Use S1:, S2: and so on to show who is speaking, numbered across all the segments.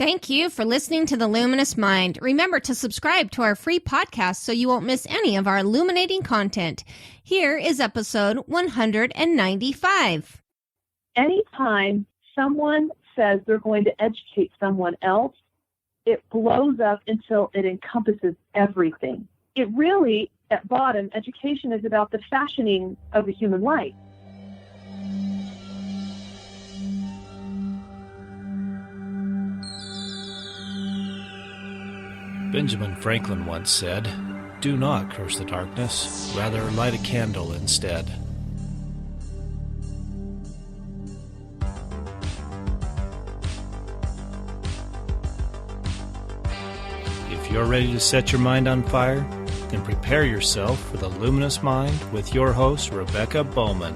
S1: Thank you for listening to The Luminous Mind. Remember to subscribe to our free podcast so you won't miss any of our illuminating content. Here is episode 195.
S2: Anytime someone says they're going to educate someone else, it blows up until it encompasses everything. It really, at bottom, education is about the fashioning of the human life.
S3: Benjamin Franklin once said, "Do not curse the darkness, rather light a candle instead." If you're ready to set your mind on fire, then prepare yourself for the Luminous Mind with your host, Rebecca Bowman.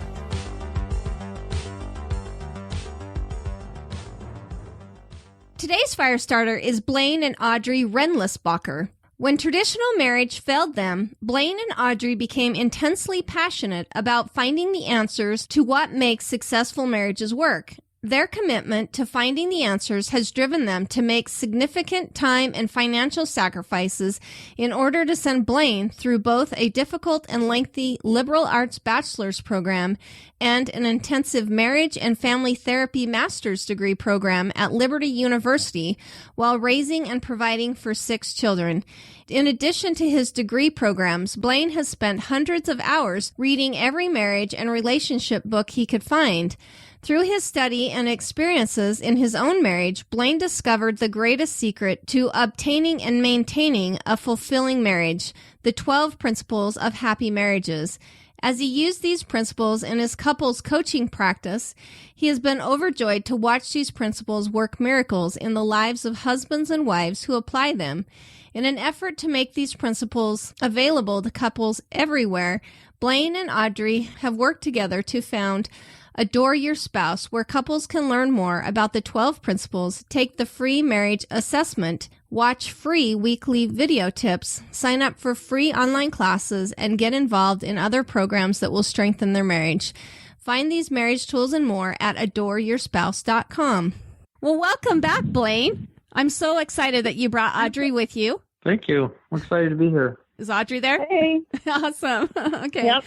S1: Today's fire starter is Blaine and Audrey Rindlisbacher. When traditional marriage failed them, Blaine and Audrey became intensely passionate about finding the answers to what makes successful marriages work. Their commitment to finding the answers has driven them to make significant time and financial sacrifices in order to send Blaine through both a difficult and lengthy liberal arts bachelor's program and an intensive marriage and family therapy master's degree program at Liberty University while raising and providing for 6 children. In addition to his degree programs, Blaine has spent hundreds of hours reading every marriage and relationship book he could find. Through his study and experiences in his own marriage, Blaine discovered the greatest secret to obtaining and maintaining a fulfilling marriage, the 12 principles of happy marriages. As he used these principles in his couples coaching practice, he has been overjoyed to watch these principles work miracles in the lives of husbands and wives who apply them. In an effort to make these principles available to couples everywhere, Blaine and Audrey have worked together to found Adore Your Spouse, where couples can learn more about the 12 principles, take the free marriage assessment, watch free weekly video tips, sign up for free online classes, and get involved in other programs that will strengthen their marriage. Find these marriage tools and more at adoreyourspouse.com. Well, welcome back, Blaine. I'm so excited that you brought Audrey with you.
S4: Thank you. I'm excited to be here.
S1: Is Audrey there?
S2: Hey.
S1: Awesome. Okay.
S2: Yep.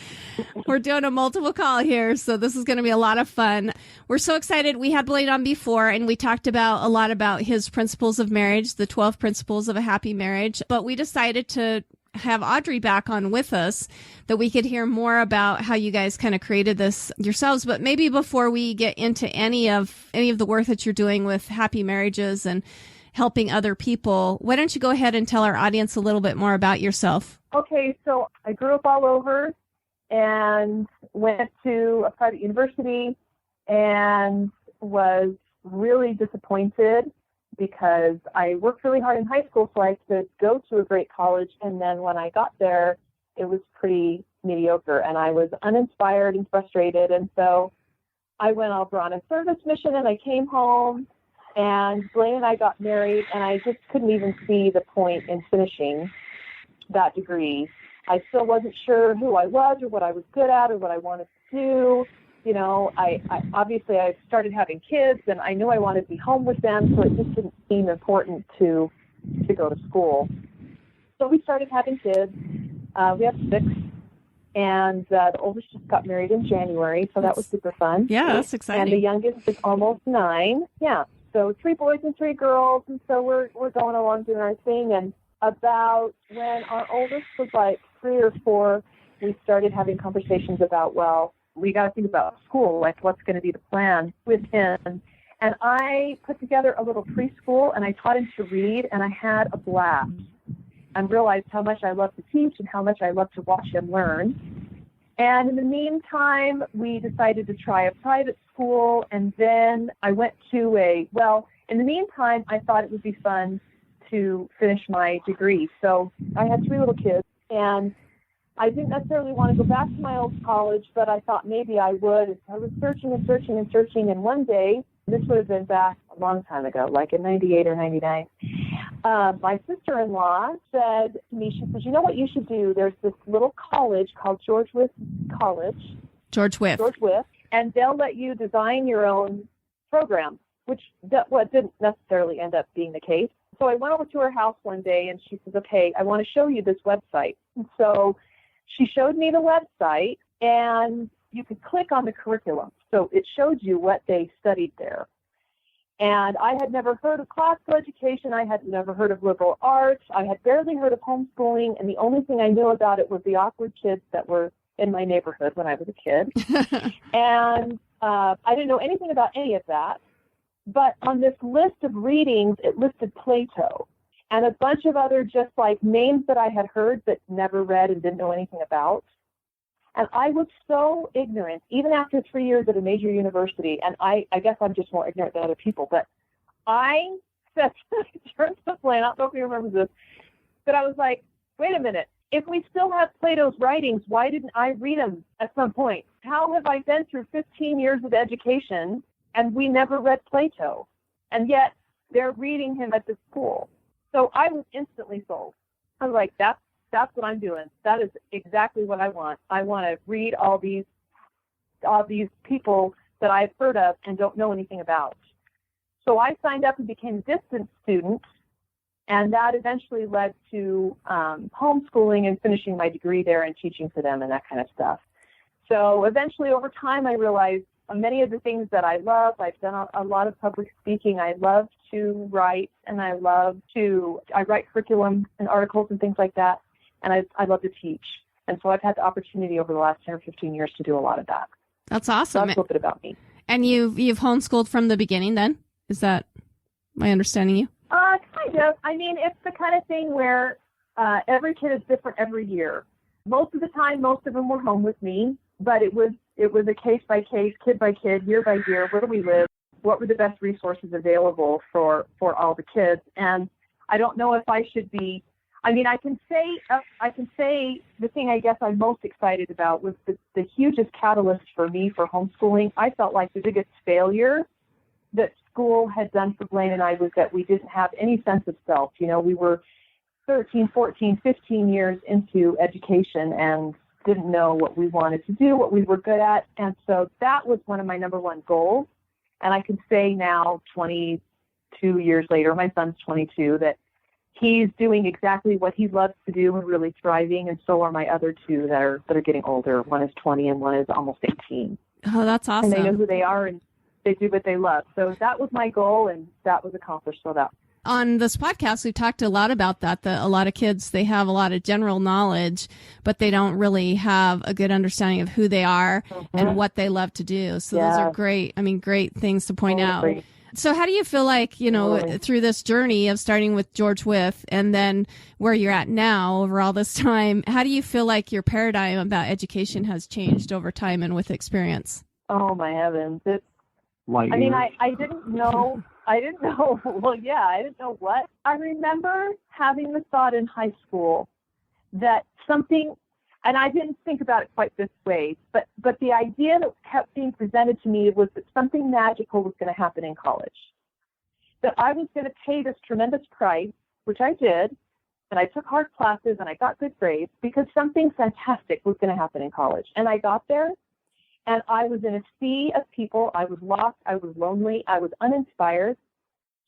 S1: We're doing a multiple call here, so this is going to be a lot of fun. We're so excited. We had Blaine on before, and we talked about a lot about his principles of marriage, the 12 principles of a happy marriage. But we decided to have Audrey back on with us that we could hear more about how you guys kind of created this yourselves. But maybe before we get into any of the work that you're doing with happy marriages and helping other people, why don't you go ahead and tell our audience a little bit more about yourself?
S2: Okay, so I grew up all over and went to a private university and was really disappointed because I worked really hard in high school so I could go to a great college, and then when I got there, it was pretty mediocre, and I was uninspired and frustrated, and so I went over on a service mission, and I came home, and Blaine and I got married, and I just couldn't even see the point in finishing that degree. I still wasn't sure who I was or what I was good at or what I wanted to do. You know, I obviously I started having kids, and I knew I wanted to be home with them, so it just didn't seem important to go to school. So we started having kids. We have 6, and the oldest just got married in January, so that was super fun.
S1: Yeah, that's exciting.
S2: And the youngest is almost 9. Yeah. So 3 boys and 3 girls, and so we're going along doing our thing. And about when our oldest was like 3 or 4, we started having conversations about, well, we got to think about school, like what's going to be the plan with him. And I put together a little preschool, and I taught him to read, and I had a blast and realized how much I love to teach and how much I love to watch him learn. And in the meantime, we decided to try a private school, and then I went to in the meantime, I thought it would be fun to finish my degree. So I had 3 little kids, and I didn't necessarily want to go back to my old college, but I thought maybe I would. I was searching, and one day, this would have been back a long time ago, like in 98 or 99, my sister-in-law said to me, she said, you know what you should do? There's this little college called George Wythe College.
S1: George Wythe.
S2: And they'll let you design your own program. what didn't necessarily end up being the case. So I went over to her house one day, and she says, okay, I want to show you this website. And so she showed me the website, and you could click on the curriculum. So it showed you what they studied there. And I had never heard of classical education. I had never heard of liberal arts. I had barely heard of homeschooling. And the only thing I knew about it was the awkward kids that were in my neighborhood when I was a kid. And I didn't know anything about any of that. But on this list of readings, it listed Plato and a bunch of other just like names that I had heard but never read and didn't know anything about. And I was so ignorant, even after 3 years at a major university, and I guess I'm just more ignorant than other people, but I said, I don't know if you remember this, but I was like, wait a minute, if we still have Plato's writings, why didn't I read them at some point? How have I been through 15 years of education and we never read Plato? And yet they're reading him at the school. So I was instantly sold. I was like, that's what I'm doing. That is exactly what I want. I want to read all these people that I've heard of and don't know anything about. So I signed up and became a distance student, and that eventually led to homeschooling and finishing my degree there and teaching to them and that kind of stuff. So eventually over time I realized many of the things that I love. I've done a lot of public speaking. I love to write, and I write curriculum and articles and things like that. And I love to teach. And so I've had the opportunity over the last 10 or 15 years to do a lot of that.
S1: That's awesome.
S2: So that's a little bit about me.
S1: And you've homeschooled from the beginning then? Is that my understanding you?
S2: Kind of. I mean, it's the kind of thing where every kid is different every year. Most of the time, most of them were home with me, but it was a case by case, kid by kid, year by year. Where do we live? What were the best resources available for all the kids? And I don't know if I should be. I mean, I can say the thing I guess I'm most excited about was the hugest catalyst for me for homeschooling. I felt like the biggest failure that school had done for Blaine and I was that we didn't have any sense of self. You know, we were 13, 14, 15 years into education and didn't know what we wanted to do, what we were good at. And so that was one of my number one goals. And I can say now, 22 years later, my son's 22, that he's doing exactly what he loves to do and really thriving, and so are my other two that are getting older. One is 20 and one is almost 18.
S1: Oh, that's awesome.
S2: And they know who they are and they do what they love. So that was my goal, and that was accomplished. So that.
S1: On this podcast, we've talked a lot about that a lot of kids, they have a lot of general knowledge, but they don't really have a good understanding of who they are and what they love to do. So those are great things to point out. So how do you feel like, through this journey of starting with George Wythe and then where you're at now over all this time, how do you feel like your paradigm about education has changed over time and with experience?
S2: Oh, my heavens. I didn't know. Well, yeah, I didn't know what. I remember having the thought in high school that something, and I didn't think about it quite this way, but the idea that kept being presented to me was that something magical was going to happen in college. That I was going to pay this tremendous price, which I did, and I took hard classes and I got good grades because something fantastic was going to happen in college. And I got there, and I was in a sea of people. I was lost. I was lonely. I was uninspired,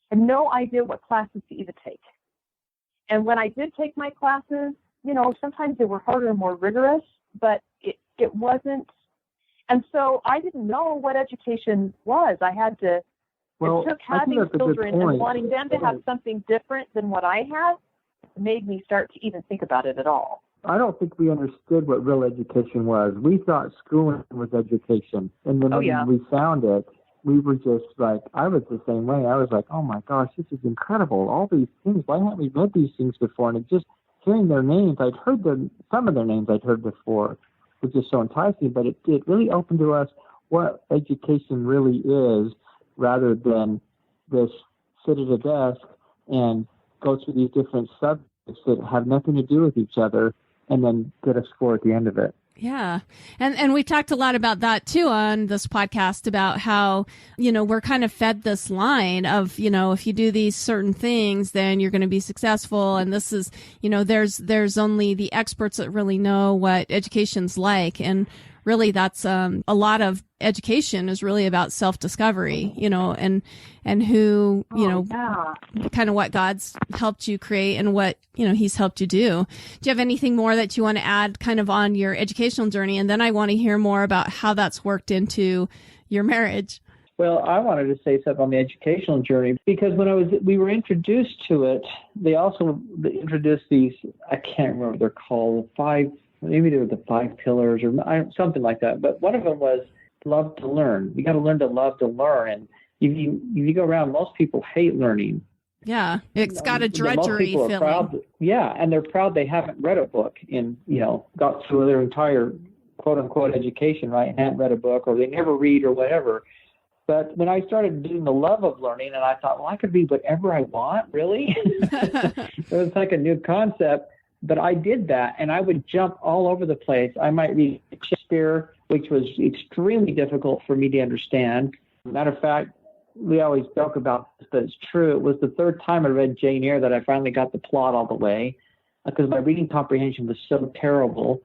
S2: and no idea what classes to even take. And when I did take my classes, sometimes they were harder and more rigorous, but it wasn't. And so I didn't know what education was. I had to, it took having children and wanting them to have something different than what I had made me start to even think about it at all.
S4: I don't think we understood what real education was. We thought schooling was education. And then when we found it, we were just like, I was the same way. I was like, oh my gosh, this is incredible. All these things, why haven't we read these things before? And it just, hearing their names, some of their names I'd heard before, was just so enticing, but it really opened to us what education really is, rather than this sit at a desk and go through these different subjects that have nothing to do with each other and then get a score at the end of it.
S1: Yeah. And we talked a lot about that too on this podcast, about how, we're kind of fed this line of, if you do these certain things, then you're going to be successful. And this is, there's only the experts that really know what education's like. And
S5: really that's a lot of education is really about self-discovery, and who, kind of what God's helped you create and what, he's helped you do. Do you have anything more that you want to add kind of on your educational journey? And then I want to hear more about how that's worked into your marriage.
S6: Well, I wanted to say something on the educational journey because when we were introduced to it, they also introduced these, I can't remember what they're called, maybe they were the 5 pillars or something like that. But one of them was love to learn. You got to learn to love to learn. And if you go around, most people hate learning.
S5: Yeah, it's got a drudgery feeling.
S6: Proud, and they're proud they haven't read a book in, got through their entire quote unquote education, right? And haven't read a book or they never read or whatever. But when I started doing the love of learning, and I thought, well, I could read whatever I want, really? It was like a new concept. But I did that, and I would jump all over the place. I might read Shakespeare, which was extremely difficult for me to understand. Matter of fact, we always joke about this, but it's true. It was the 3rd time I read Jane Eyre that I finally got the plot all the way because my reading comprehension was so terrible.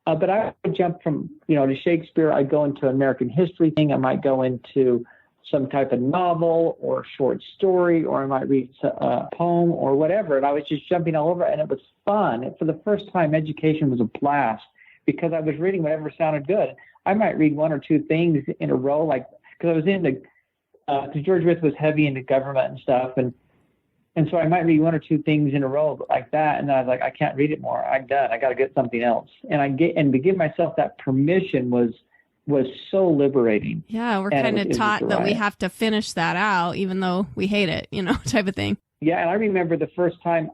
S6: But I would jump from, to Shakespeare. I'd go into American history thing. I might go into some type of novel or short story, or I might read a poem or whatever. And I was just jumping all over, and it was fun. And for the first time, education was a blast because I was reading whatever sounded good. I might read 1 or 2 things in a row, like because I was into, because George Wythe was heavy into government and stuff, and so I might read 1 or 2 things in a row like that, and then I was like, I can't read it more. I'm done. I got to get something else. And to give myself that permission was so liberating.
S5: Yeah, we're kind of taught that we have to finish that out, even though we hate it, type of thing.
S6: Yeah, and I remember the first time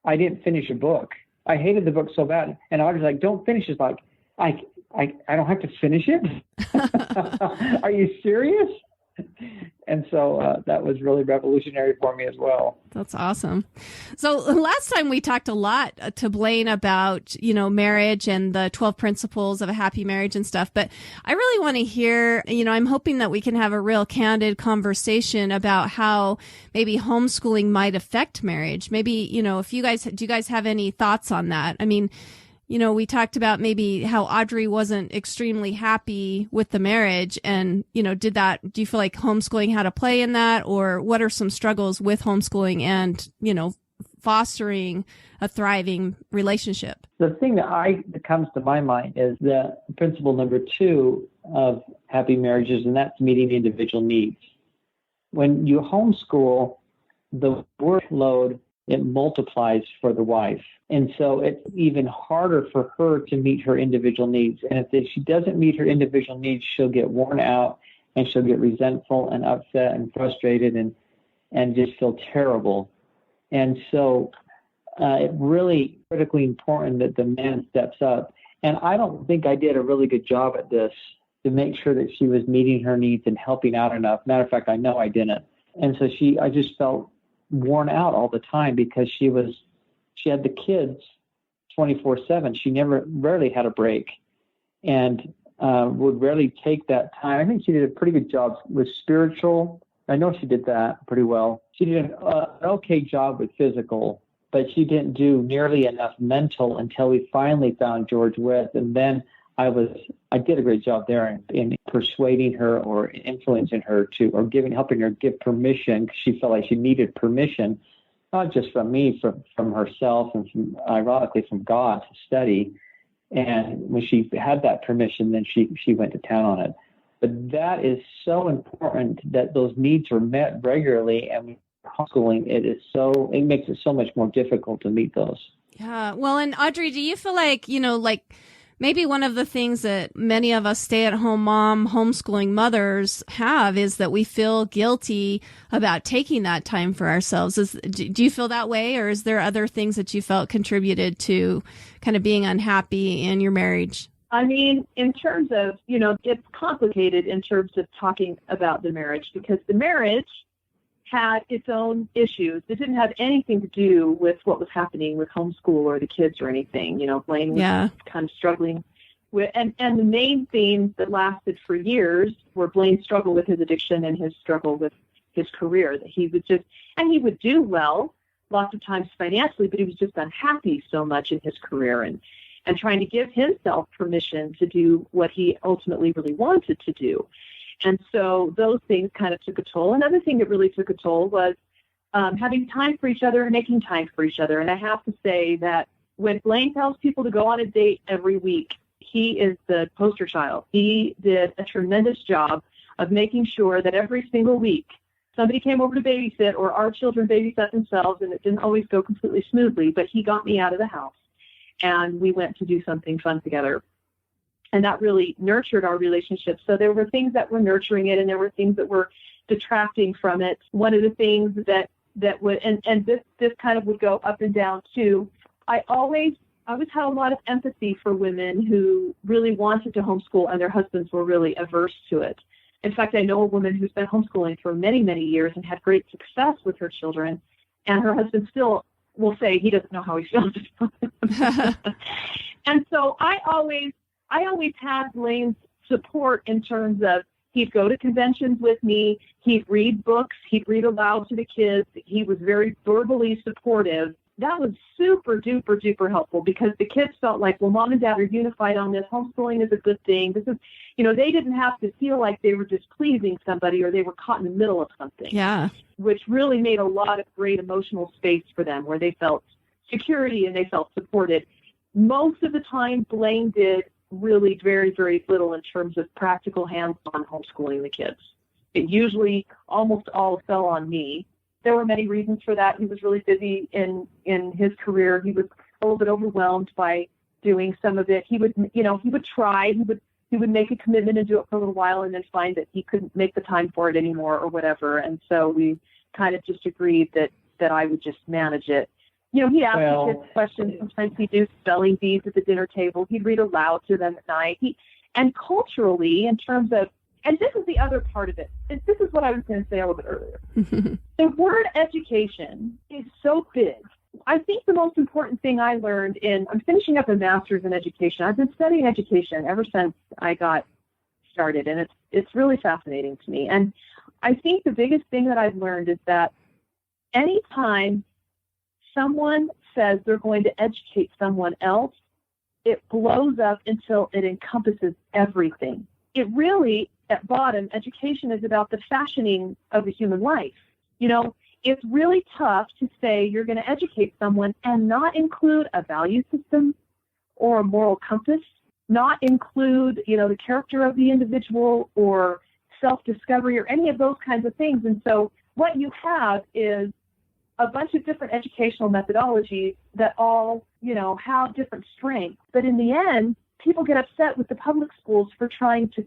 S6: I didn't finish a book. I hated the book so bad, and I was like, "Don't finish it." Like, I don't have to finish it. Are you serious? And so that was really revolutionary for me as well.
S5: That's awesome. So last time we talked a lot to Blaine about, marriage and the 12 principles of a happy marriage and stuff. But I really want to hear, I'm hoping that we can have a real candid conversation about how maybe homeschooling might affect marriage. Maybe, do you guys have any thoughts on that? I mean, we talked about maybe how Audrey wasn't extremely happy with the marriage. And, do you feel like homeschooling had a play in that? Or what are some struggles with homeschooling and, fostering a thriving relationship?
S6: The thing that comes to my mind is the principle number 2 of happy marriages, and that's meeting individual needs. When you homeschool, the workload, it multiplies for the wife. And so it's even harder for her to meet her individual needs. And if she doesn't meet her individual needs, she'll get worn out and she'll get resentful and upset and frustrated and just feel terrible. And so it's really critically important that the man steps up. And I don't think I did a really good job at this to make sure that she was meeting her needs and helping out enough. Matter of fact, I know I didn't. And so I just felt worn out all the time because she had the kids 24/7. She rarely had a break and would rarely take that time. I think she did a pretty good job with spiritual. I know she did that pretty well. She did an okay job with physical, but she didn't do nearly enough mental until we finally found George Wythe. And then I did a great job there in persuading her or influencing her helping her give permission, because she felt like she needed permission, not just from me, from herself, and ironically from God to study. And when she had that permission, then she went to town on it. But that is so important that those needs are met regularly, and homeschooling, it makes it so much more difficult to meet those.
S5: Yeah. Well, and Audrey, do you feel like, maybe one of the things that many of us stay-at-home mom, homeschooling mothers have is that we feel guilty about taking that time for ourselves. Do you feel that way, or is there other things that you felt contributed to kind of being unhappy in your marriage?
S2: I mean, in terms of, it's complicated in terms of talking about the marriage, because the marriage had its own issues. It didn't have anything to do with what was happening with homeschool or the kids or anything. Blaine was kind of struggling with, and the main themes that lasted for years were Blaine's struggle with his addiction and his struggle with his career, that he would do well lots of times financially, but he was just unhappy so much in his career. and trying to give himself permission to do what he ultimately really wanted to do. And so those things kind of took a toll. Another thing that really took a toll was having time for each other and making time for each other. And I have to say that when Blaine tells people to go on a date every week, he is the poster child. He did a tremendous job of making sure that every single week somebody came over to babysit, or our children babysat themselves, and it didn't always go completely smoothly, but he got me out of the house and we went to do something fun together. And that really nurtured our relationship. So there were things that were nurturing it, and there were things that were detracting from it. One of the things that would, and this kind of would go up and down too. I always had a lot of empathy for women who really wanted to homeschool and their husbands were really averse to it. In fact, I know a woman who's been homeschooling for many, many years and had great success with her children, and her husband still will say he doesn't know how he feels about it. And so I always had Blaine's support in terms of he'd go to conventions with me, he'd read books, he'd read aloud to the kids, he was very verbally supportive. That was super duper duper helpful because the kids felt like, well, mom and dad are unified on this. Homeschooling is a good thing. This is, they didn't have to feel like they were displeasing somebody or they were caught in the middle of something.
S5: Yeah.
S2: Which really made a lot of great emotional space for them where they felt security and they felt supported. Most of the time, Blaine did really very, very little in terms of practical hands-on homeschooling the kids. It usually almost all fell on me. There were many reasons for that. He was really busy in his career. He was a little bit overwhelmed by doing some of it. He would try. He would make a commitment and do it for a little while and then find that he couldn't make the time for it anymore or whatever. And so we kind of just agreed that I would just manage it. He'd ask the kids questions. Sometimes he'd do spelling bees at the dinner table. He'd read aloud to them at night. And culturally, in terms of, and this is the other part of it. This is what I was going to say a little bit earlier. The word education is so big. I think the most important thing I learned I'm finishing up a master's in education. I've been studying education ever since I got started, and it's really fascinating to me. And I think the biggest thing that I've learned is that anytime someone says they're going to educate someone else, it blows up until it encompasses everything. It really, at bottom, education is about the fashioning of the human life. It's really tough to say you're going to educate someone and not include a value system or a moral compass, not include, the character of the individual or self-discovery or any of those kinds of things. And so what you have is a bunch of different educational methodologies that all, have different strengths. But in the end, people get upset with the public schools for trying to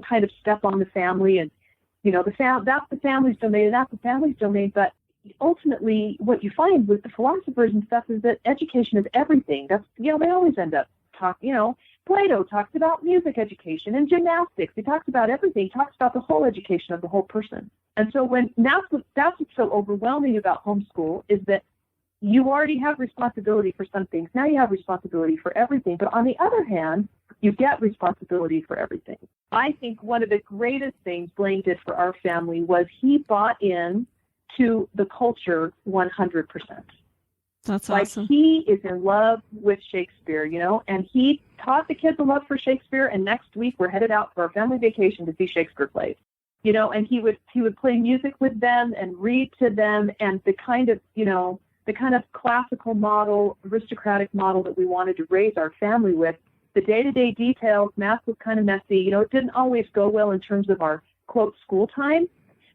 S2: kind of step on the family and, that's the family's domain and that's the family's domain. But ultimately, what you find with the philosophers and stuff is that education is everything. That's, they always end up talking, Plato talks about music education and gymnastics. He talks about everything. He talks about the whole education of the whole person. And so that's what's so overwhelming about homeschool is that you already have responsibility for some things. Now you have responsibility for everything. But on the other hand, you get responsibility for everything. I think one of the greatest things Blaine did for our family was he bought in to the culture 100%.
S5: That's awesome.
S2: Like he is in love with Shakespeare, and he taught the kids a love for Shakespeare. And next week we're headed out for our family vacation to see Shakespeare plays, and he would play music with them and read to them, and the kind of classical model, aristocratic model that we wanted to raise our family with. The day-to-day details, math was kind of messy. It didn't always go well in terms of our, quote, school time.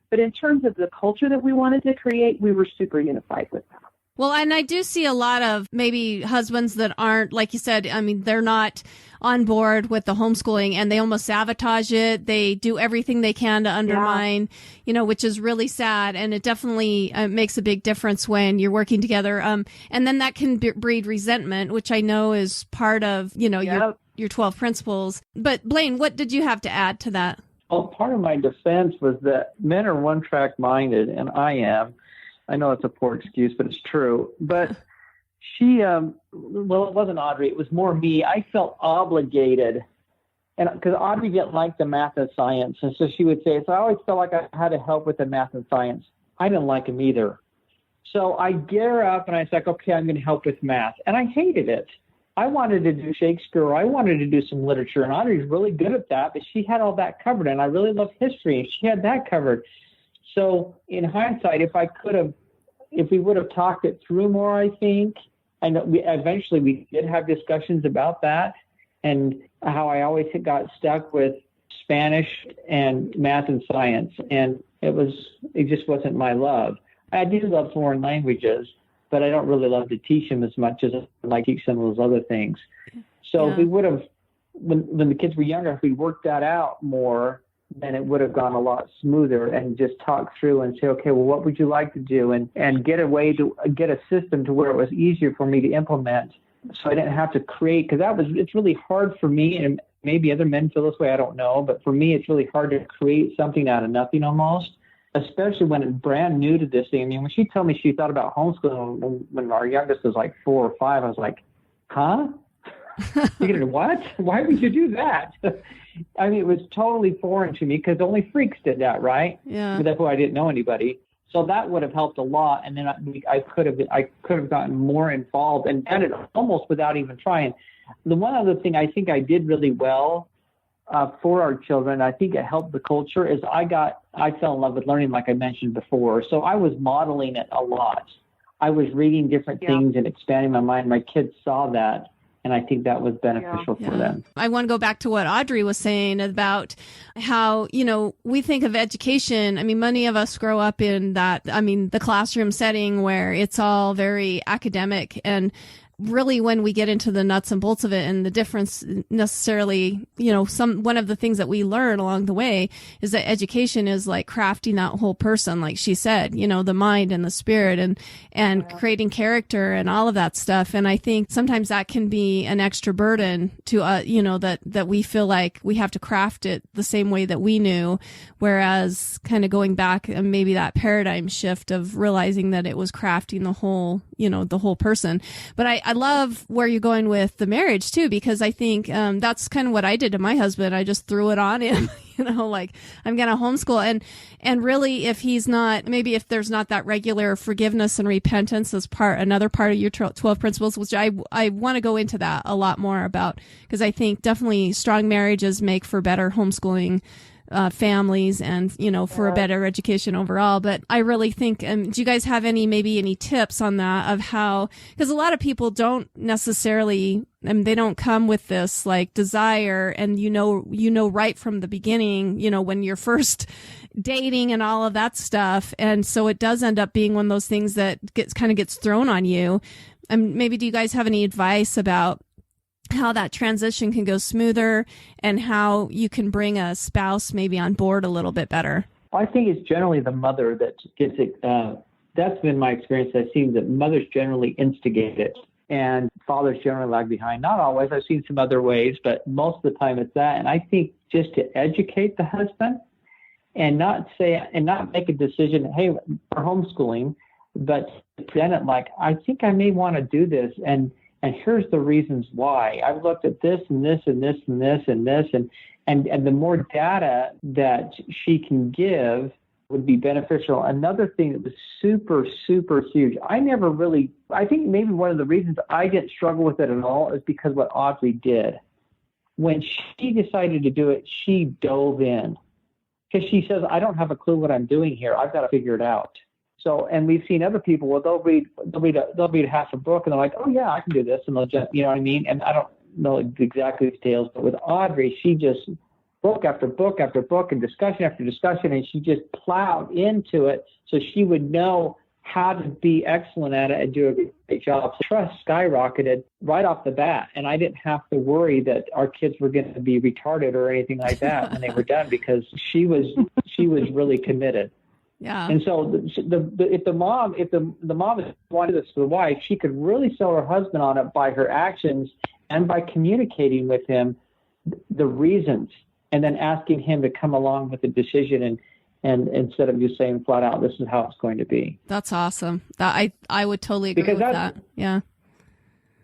S2: But in terms of the culture that we wanted to create, we were super unified with that.
S5: Well, and I do see a lot of maybe husbands that aren't, like you said, they're not on board with the homeschooling and they almost sabotage it. They do everything they can to undermine, which is really sad. And it definitely makes a big difference when you're working together. And then that can breed resentment, which I know is part of, your 12 principles. But Blaine, what did you have to add to that?
S6: Well, part of my defense was that men are one-track minded, and I am. I know it's a poor excuse, but it's true. But she, it wasn't Audrey. It was more me. I felt obligated, and because Audrey didn't like the math and science, and so she would say, so I always felt like I had to help with the math and science. I didn't like them either. So I get her up, and I was like, okay, I'm going to help with math. And I hated it. I wanted to do Shakespeare, or I wanted to do some literature, and Audrey's really good at that, but she had all that covered, and I really love history, and she had that covered. So in hindsight, if we would have talked it through more, I think, I know eventually we did have discussions about that, and how I always got stuck with Spanish and math and science, and it just wasn't my love. I do love foreign languages, but I don't really love to teach them as much as I like to teach some of those other things. So if we would have, when the kids were younger, if we worked that out more, then it would have gone a lot smoother, and just talk through and say, okay, well, what would you like to do? And get a way to get a system to where it was easier for me to implement, so I didn't have to create, because it's really hard for me, and maybe other men feel this way, I don't know, but for me, it's really hard to create something out of nothing almost, especially when it's brand new to this thing. I mean, when she told me she thought about homeschooling when our youngest was like 4 or 5, I was like, huh? You're gonna what? Why would you do that? I mean, it was totally foreign to me, because only freaks did that, right?
S5: Yeah.
S6: That's why I didn't know anybody. So that would have helped a lot, and then I could have gotten more involved and done it almost without even trying. The one other thing I think I did really well for our children, I think it helped the culture, is I fell in love with learning, like I mentioned before. So I was modeling it a lot. I was reading different things and expanding my mind. My kids saw that, and I think that was beneficial for them.
S5: I want to go back to what Audrey was saying about how, we think of education. I mean, many of us grow up in the classroom setting where it's all very academic, and really when we get into the nuts and bolts of it, and the difference necessarily, one of the things that we learn along the way is that education is like crafting that whole person, like she said, the mind and the spirit, and creating character and all of that stuff. And I think sometimes that can be an extra burden to, that we feel like we have to craft it the same way that we knew, whereas kind of going back and maybe that paradigm shift of realizing that it was crafting the whole, the whole person. But I love where you're going with the marriage too, because I think that's kind of what I did to my husband. I just threw it on him, like I'm going to homeschool. And really, if there's not that regular forgiveness and repentance as another part of your 12 principles, which I want to go into that a lot more about, because I think definitely strong marriages make for better homeschooling families and, for a better education overall. But I really think, do you guys have any tips on that, of how, because a lot of people don't necessarily, they don't come with this like desire, and right from the beginning, when you're first dating and all of that stuff. And so it does end up being one of those things that gets thrown on you. And maybe do you guys have any advice about how that transition can go smoother, and how you can bring a spouse maybe on board a little bit better?
S6: I think it's generally the mother that gets it. That's been my experience. I've seen that mothers generally instigate it, and fathers generally lag behind. Not always. I've seen some other ways, but most of the time it's that. And I think just to educate the husband, and not make a decision, hey, we're homeschooling, but present it like, I think I may want to do this, and here's the reasons why. I've looked at this and this and this and this and this, and the more data that she can give would be beneficial. Another thing that was super, super huge, I think maybe one of the reasons I didn't struggle with it at all is because what Audrey did. When she decided to do it, she dove in, because she says, I don't have a clue what I'm doing here. I've got to figure it out. So, and we've seen other people, well, they'll read half a book, and they're like, oh yeah, I can do this, and they'll just, you know what I mean? And I don't know exactly the details, but with Audrey, she just book after book after book and discussion after discussion, and she just plowed into it so she would know how to be excellent at it and do a great job. So trust skyrocketed right off the bat, and I didn't have to worry that our kids were going to be retarded or anything like that when they were done, because she was really committed.
S5: Yeah.
S6: And so if the mom wanted this for the wife, she could really sell her husband on it by her actions and by communicating with him the reasons, and then asking him to come along with the decision, and instead of just saying flat out, this is how it's going to be.
S5: That's awesome. I would totally agree with that. Yeah.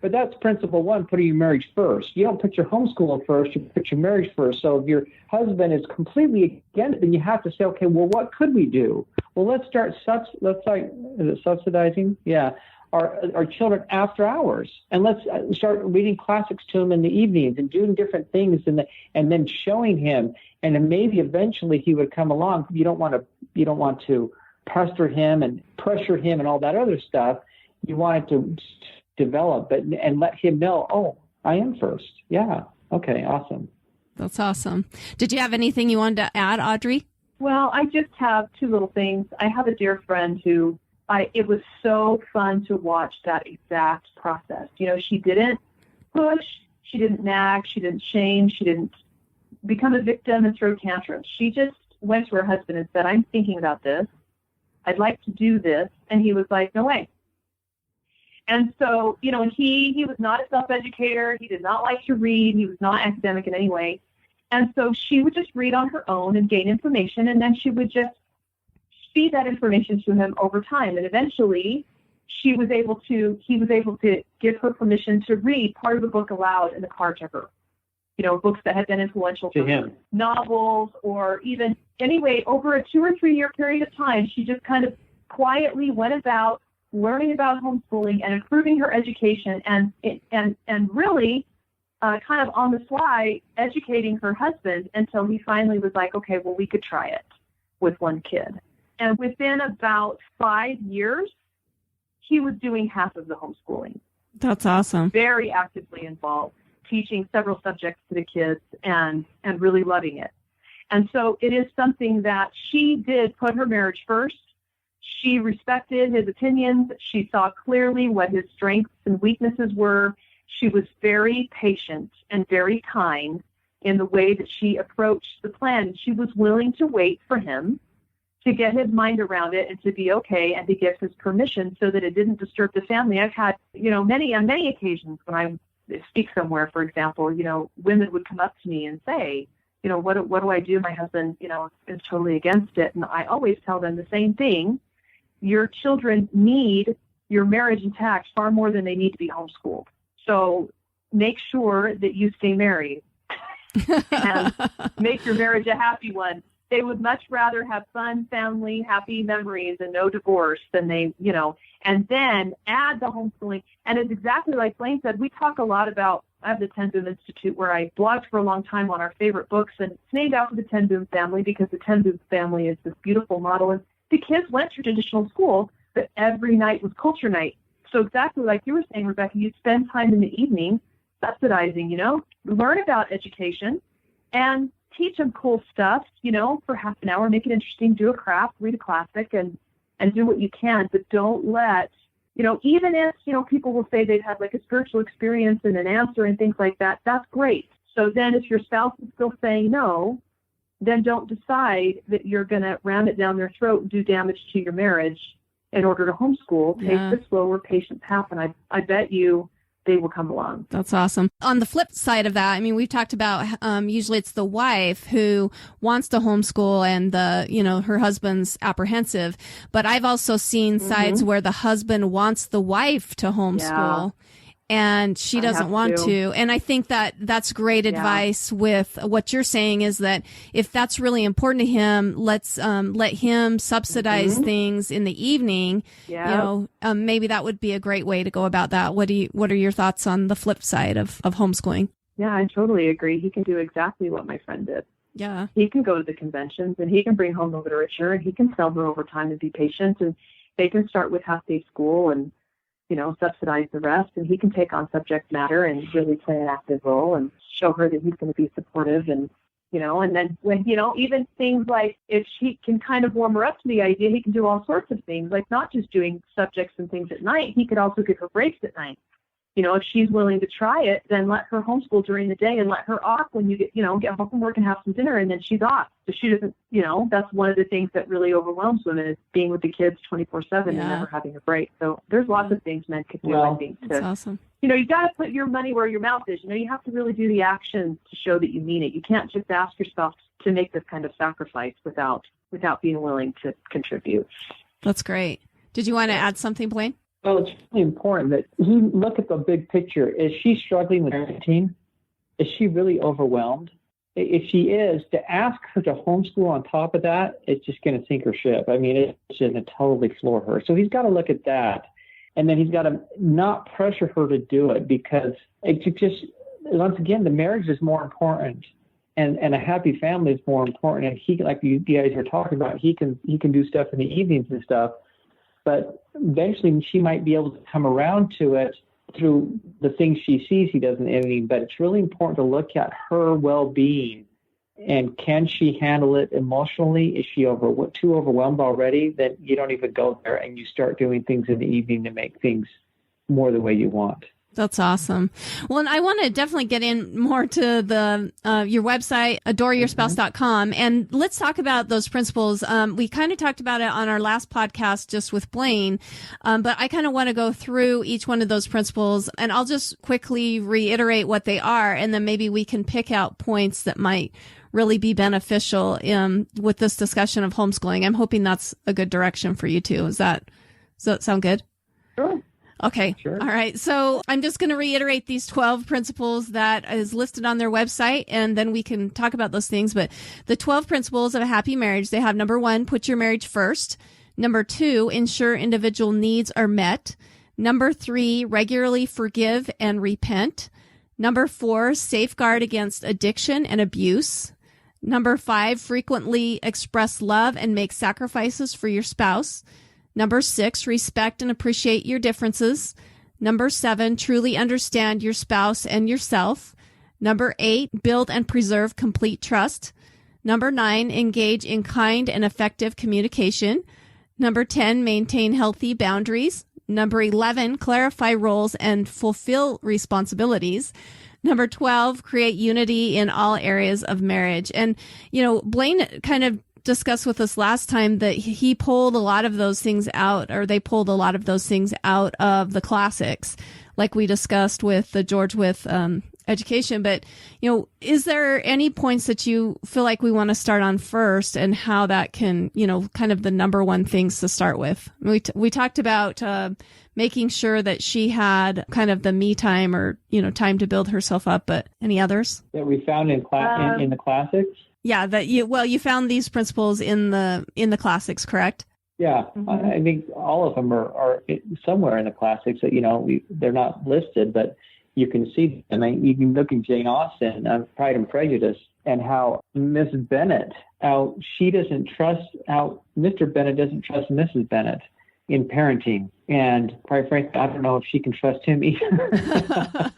S6: But that's principle one, putting your marriage first. You don't put your homeschooling first, you put your marriage first. So if your husband is completely against it, then you have to say, okay, well, what could we do? Well, let's start, is it subsidizing? Yeah. our children after hours, and let's start reading classics to him in the evenings and doing different things, and then showing him, and then maybe eventually he would come along. You don't want to pester him and pressure him and all that other stuff. You want it to develop, and let him know, oh, I am first. Yeah. Okay. Awesome.
S5: That's awesome. Did you have anything you wanted to add, Audrey?
S2: Well, I just have two little things. I have a dear friend who it was so fun to watch that exact process. You know, she didn't push, she didn't nag, she didn't shame, she didn't become a victim and throw tantrums. She just went to her husband and said, I'm thinking about this. I'd like to do this. And he was like, no way. And so, you know, and he was not a self-educator. He did not like to read. He was not academic in any way. And so she would just read on her own and gain information, and then she would just feed that information to him over time. And eventually he was able to give her permission to read part of the book aloud in the car to her. You know, books that had been influential
S6: to
S2: for
S6: him,
S2: her, novels, or even, anyway, over a 2 or 3 year period of time, she just kind of quietly went about learning about homeschooling and improving her education, and really kind of on the fly educating her husband until he finally was like, okay, well, we could try it with one kid. And within about 5 years, he was doing half of the homeschooling.
S5: That's awesome.
S2: Very actively involved, teaching several subjects to the kids and really loving it. And so it is something that she did put her marriage first. She respected his opinions. She saw clearly what his strengths and weaknesses were. She was very patient and very kind in the way that she approached the plan. She was willing to wait for him to get his mind around it and to be okay and to give his permission so that it didn't disturb the family. I've had, you know, on many occasions when I speak somewhere, for example, you know, women would come up to me and say, you know, what do I do? My husband, you know, is totally against it. And I always tell them the same thing. Your children need your marriage intact far more than they need to be homeschooled. So make sure that you stay married and make your marriage a happy one. They would much rather have fun, family, happy memories and no divorce than they, you know, and then add the homeschooling. And it's exactly like Blaine said, we talk a lot about, I have the Ten Boom Institute where I blogged for a long time on our favorite books, and it's named after the Ten Boom family because the Ten Boom family is this beautiful model. And the kids went to traditional school, but every night was culture night. So exactly like you were saying, Rebecca, you spend time in the evening subsidizing, you know, learn about education and teach them cool stuff, you know, for half an hour, make it interesting, do a craft, read a classic, and do what you can. But don't let, you know, even if, you know, people will say they've had like a spiritual experience and an answer and things like that, that's great. So then if your spouse is still saying no, then don't decide that you're going to ram it down their throat and do damage to your marriage in order to homeschool. Take the slower, patient path, and I bet you they will come along.
S5: That's awesome. On the flip side of that, I mean, we've talked about usually it's the wife who wants to homeschool and her husband's apprehensive. But I've also seen sides where the husband wants the wife to homeschool. And she doesn't want to. And I think that that's great advice with what you're saying is that if that's really important to him, let's let him subsidize things in the evening. You know, maybe that would be a great way to go about that. What are your thoughts on the flip side of homeschooling?
S2: Yeah, I totally agree. He can do exactly what my friend did.
S5: Yeah.
S2: He can go to the conventions and he can bring home the literature and he can sell her over time and be patient, and they can start with half-day school and, you know, subsidize the rest, and he can take on subject matter and really play an active role and show her that he's going to be supportive. And, you know, and then when, you know, even things like if she can kind of warm her up to the idea, he can do all sorts of things, like not just doing subjects and things at night. He could also give her breaks at night. You know, if she's willing to try it, then let her homeschool during the day and let her off when you get home from work and have some dinner, and then she's off. So she doesn't, you know, that's one of the things that really overwhelms women is being with the kids 24/7 and never having a break. So there's lots of things men could do, I think.
S5: That's awesome.
S2: You know, you got to put your money where your mouth is. You know, you have to really do the action to show that you mean it. You can't just ask yourself to make this kind of sacrifice without being willing to contribute.
S5: That's great. Did you want to add something, Blaine?
S6: Well, it's really important that he look at the big picture. Is she struggling with parenting? Is she really overwhelmed? If she is, to ask her to homeschool on top of that, it's just going to sink her ship. I mean, it's going to totally floor her. So he's got to look at that. And then he's got to not pressure her to do it, because it just, once again, the marriage is more important, and a happy family is more important. And he, like you guys are talking about, he can do stuff in the evenings and stuff, but eventually she might be able to come around to it through the things she sees he does in the evening. But it's really important to look at her well-being, and can she handle it emotionally? Is she too overwhelmed already? Then you don't even go there, and you start doing things in the evening to make things more the way you want.
S5: That's awesome. Well, and I want to definitely get in more to the your website, adoreYourSpouse.com, and let's talk about those principles. We kind of talked about it on our last podcast just with Blaine, but I kind of want to go through each one of those principles, and I'll just quickly reiterate what they are, and then maybe we can pick out points that might really be beneficial with this discussion of homeschooling. I'm hoping that's a good direction for you too. Does that sound good?
S6: Sure.
S5: Okay.
S6: Sure.
S5: All right. So I'm just going to reiterate these 12 principles that is listed on their website, and then we can talk about those things. But the 12 principles of a happy marriage, they have: number 1, put your marriage first. Number 2, ensure individual needs are met. Number 3, regularly forgive and repent. Number 4, safeguard against addiction and abuse. Number 5, frequently express love and make sacrifices for your spouse. Number 6, respect and appreciate your differences. Number 7, truly understand your spouse and yourself. Number 8, build and preserve complete trust. Number 9, engage in kind and effective communication. Number 10, maintain healthy boundaries. Number 11, clarify roles and fulfill responsibilities. Number 12, create unity in all areas of marriage. And, Blaine kind of discussed with us last time that he pulled a lot of those things out, or they pulled a lot of those things out of the classics, like we discussed with the George with education. But, is there any points that you feel like we want to start on first, and how that can, kind of the number one things to start with? We talked about making sure that she had kind of the me time, or, time to build herself up, but any others?
S6: That we found in the classics?
S5: Yeah, that you found these principles in the classics, correct?
S6: Yeah, mm-hmm. I think all of them are somewhere in the classics that, they're not listed, but you can see them. I mean, you can look at Jane Austen, Pride and Prejudice, and how Mrs. Bennet, how Mr. Bennet doesn't trust Mrs. Bennet in parenting. And quite frankly, I don't know if she can trust him either.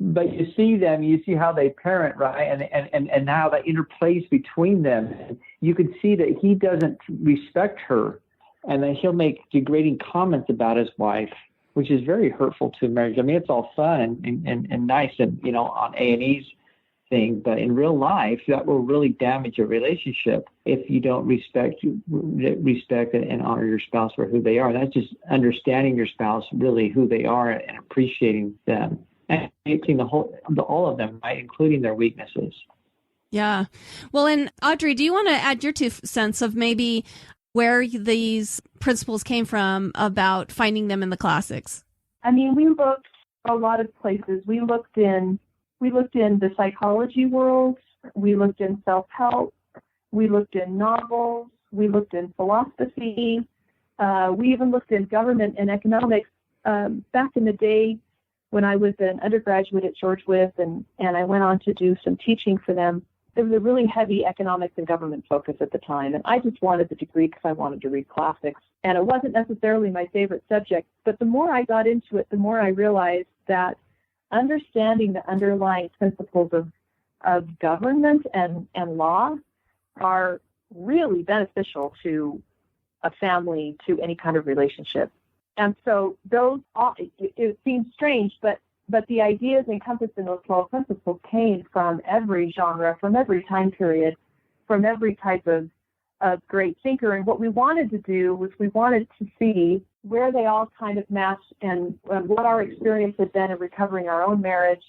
S6: But you see them, you see how they parent, right? And how that interplays between them. You can see that he doesn't respect her, and then he'll make degrading comments about his wife, which is very hurtful to marriage. I mean, it's all fun and nice and, on A&E's thing, but in real life, that will really damage a relationship if you don't respect and honor your spouse for who they are. That's just understanding your spouse, really who they are, and appreciating them. And seeing all of them, right, including their weaknesses. Yeah.
S5: Well, and Audrey, do you want to add your 2 cents of maybe where these principles came from about finding them in the classics?
S2: I mean, we looked a lot of places. We looked in the psychology world. We looked in self-help. We looked in novels. We looked in philosophy. We even looked in government and economics. Back in the day, when I was an undergraduate at George Wythe and I went on to do some teaching for them, there was a really heavy economics and government focus at the time. And I just wanted the degree because I wanted to read classics. And it wasn't necessarily my favorite subject. But the more I got into it, the more I realized that understanding the underlying principles of government and law are really beneficial to a family, to any kind of relationship. And so those, it seems strange, but the ideas encompassed in those 12 principles came from every genre, from every time period, from every type of great thinker. And what we wanted to do was we wanted to see where they all kind of matched and what our experience had been in recovering our own marriage,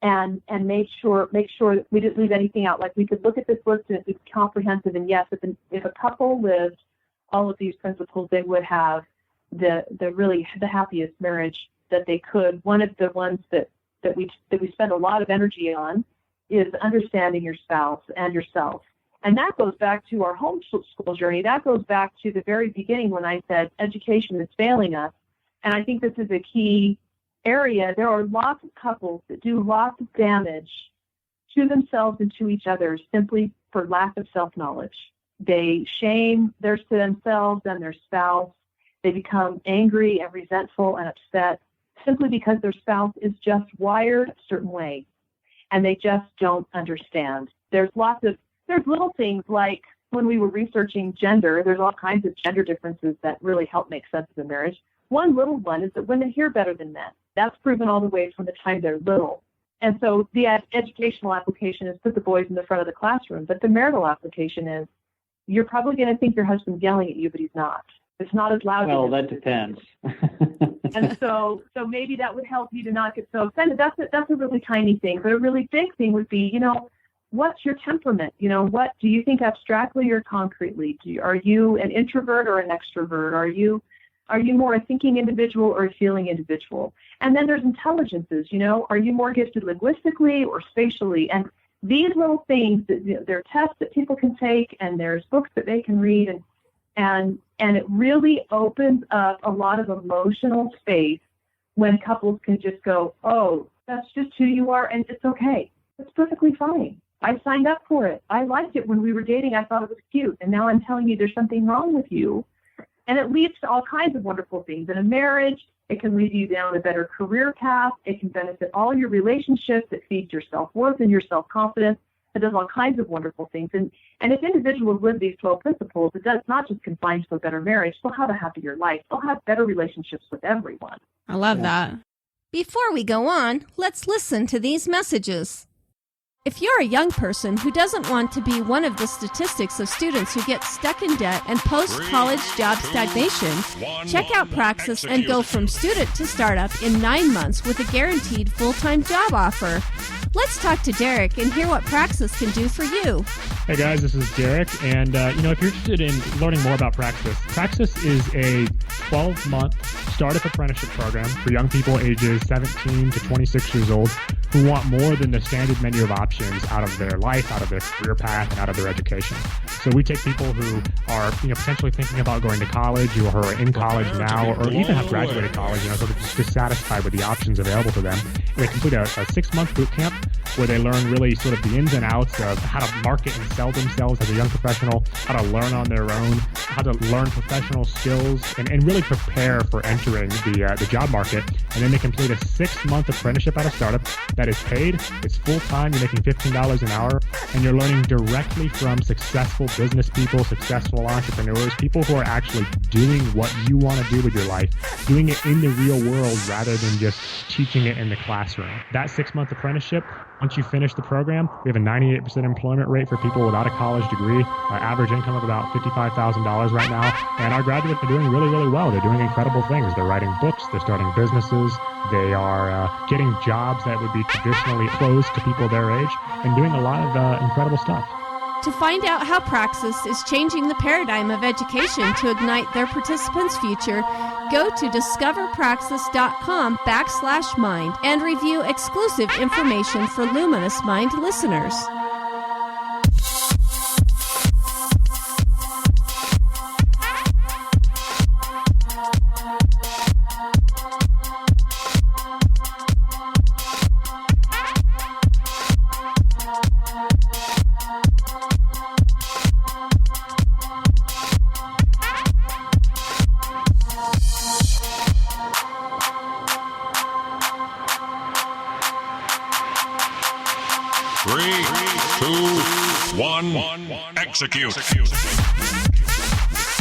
S2: and make sure that we didn't leave anything out. Like, we could look at this list and it's comprehensive. And yes, if a couple lived all of these principles, they would have the happiest marriage that they could. One of the ones that we spend a lot of energy on is understanding your spouse and yourself. And that goes back to our homeschool journey. That goes back to the very beginning when I said education is failing us. And I think this is a key area. There are lots of couples that do lots of damage to themselves and to each other simply for lack of self-knowledge. They shame themselves and their spouse. They become angry and resentful and upset simply because their spouse is just wired a certain way, and they just don't understand. There's little things like when we were researching gender, there's all kinds of gender differences that really help make sense of a marriage. One little one is that women hear better than men. That's proven all the way from the time they're little. And so the educational application is put the boys in the front of the classroom, but the marital application is you're probably going to think your husband's yelling at you, but he's not. It's not as loud.
S6: Well, that depends.
S2: And so maybe that would help you to not get so offended. That's a really tiny thing. But a really big thing would be, what's your temperament? What do you think abstractly or concretely? Are you an introvert or an extrovert? Are you more a thinking individual or a feeling individual? And then there's intelligences. Are you more gifted linguistically or spatially? And these little things, there are tests that people can take, and there's books that they can read, and it really opens up a lot of emotional space when couples can just go, oh, that's just who you are, and it's okay. It's perfectly fine. I signed up for it. I liked it when we were dating. I thought it was cute, and now I'm telling you there's something wrong with you. And it leads to all kinds of wonderful things. In a marriage, it can lead you down a better career path. It can benefit all your relationships. It feeds your self-worth and your self-confidence. It does all kinds of wonderful things. And if individuals live these 12 principles, it's not just confined to a better marriage. They'll have a happier life. They'll have better relationships with everyone.
S5: I love that.
S1: Before we go on, let's listen to these messages. If you're a young person who doesn't want to be one of the statistics of students who get stuck in debt and post-college job stagnation, check out Praxis and go from student to startup in 9 months with a guaranteed full-time job offer. Let's talk to Derek and hear what Praxis can do for you.
S7: Hey guys, this is Derek, and if you're interested in learning more about Praxis, Praxis is a 12-month startup apprenticeship program for young people ages 17 to 26 years old who want more than the standard menu of options out of their life, out of their career path, and out of their education. So we take people who are potentially thinking about going to college, or who are in college now, or even have graduated college, sort of just dissatisfied with the options available to them. And they complete a 6-month boot camp where they learn really sort of the ins and outs of how to market and sell themselves as a young professional, how to learn on their own, how to learn professional skills, and really prepare for entering the job market. And then they complete a 6-month apprenticeship at a startup that is paid. It's full-time. You're making $15 an hour, and you're learning directly from successful business people, successful entrepreneurs, people who are actually doing what you want to do with your life, doing it in the real world rather than just teaching it in the classroom. That 6-month apprenticeship, once you finish the program, we have a 98% employment rate for people without a college degree, average income of about $55,000 right now, and our graduates are doing really, really well. They're doing incredible things. They're writing books, they're starting businesses, they are getting jobs that would be traditionally closed to people their age, and doing a lot of incredible stuff.
S1: To find out how Praxis is changing the paradigm of education to ignite their participants' future, go to discoverpraxis.com/mind and review exclusive information for Luminous Mind listeners.
S8: Execute.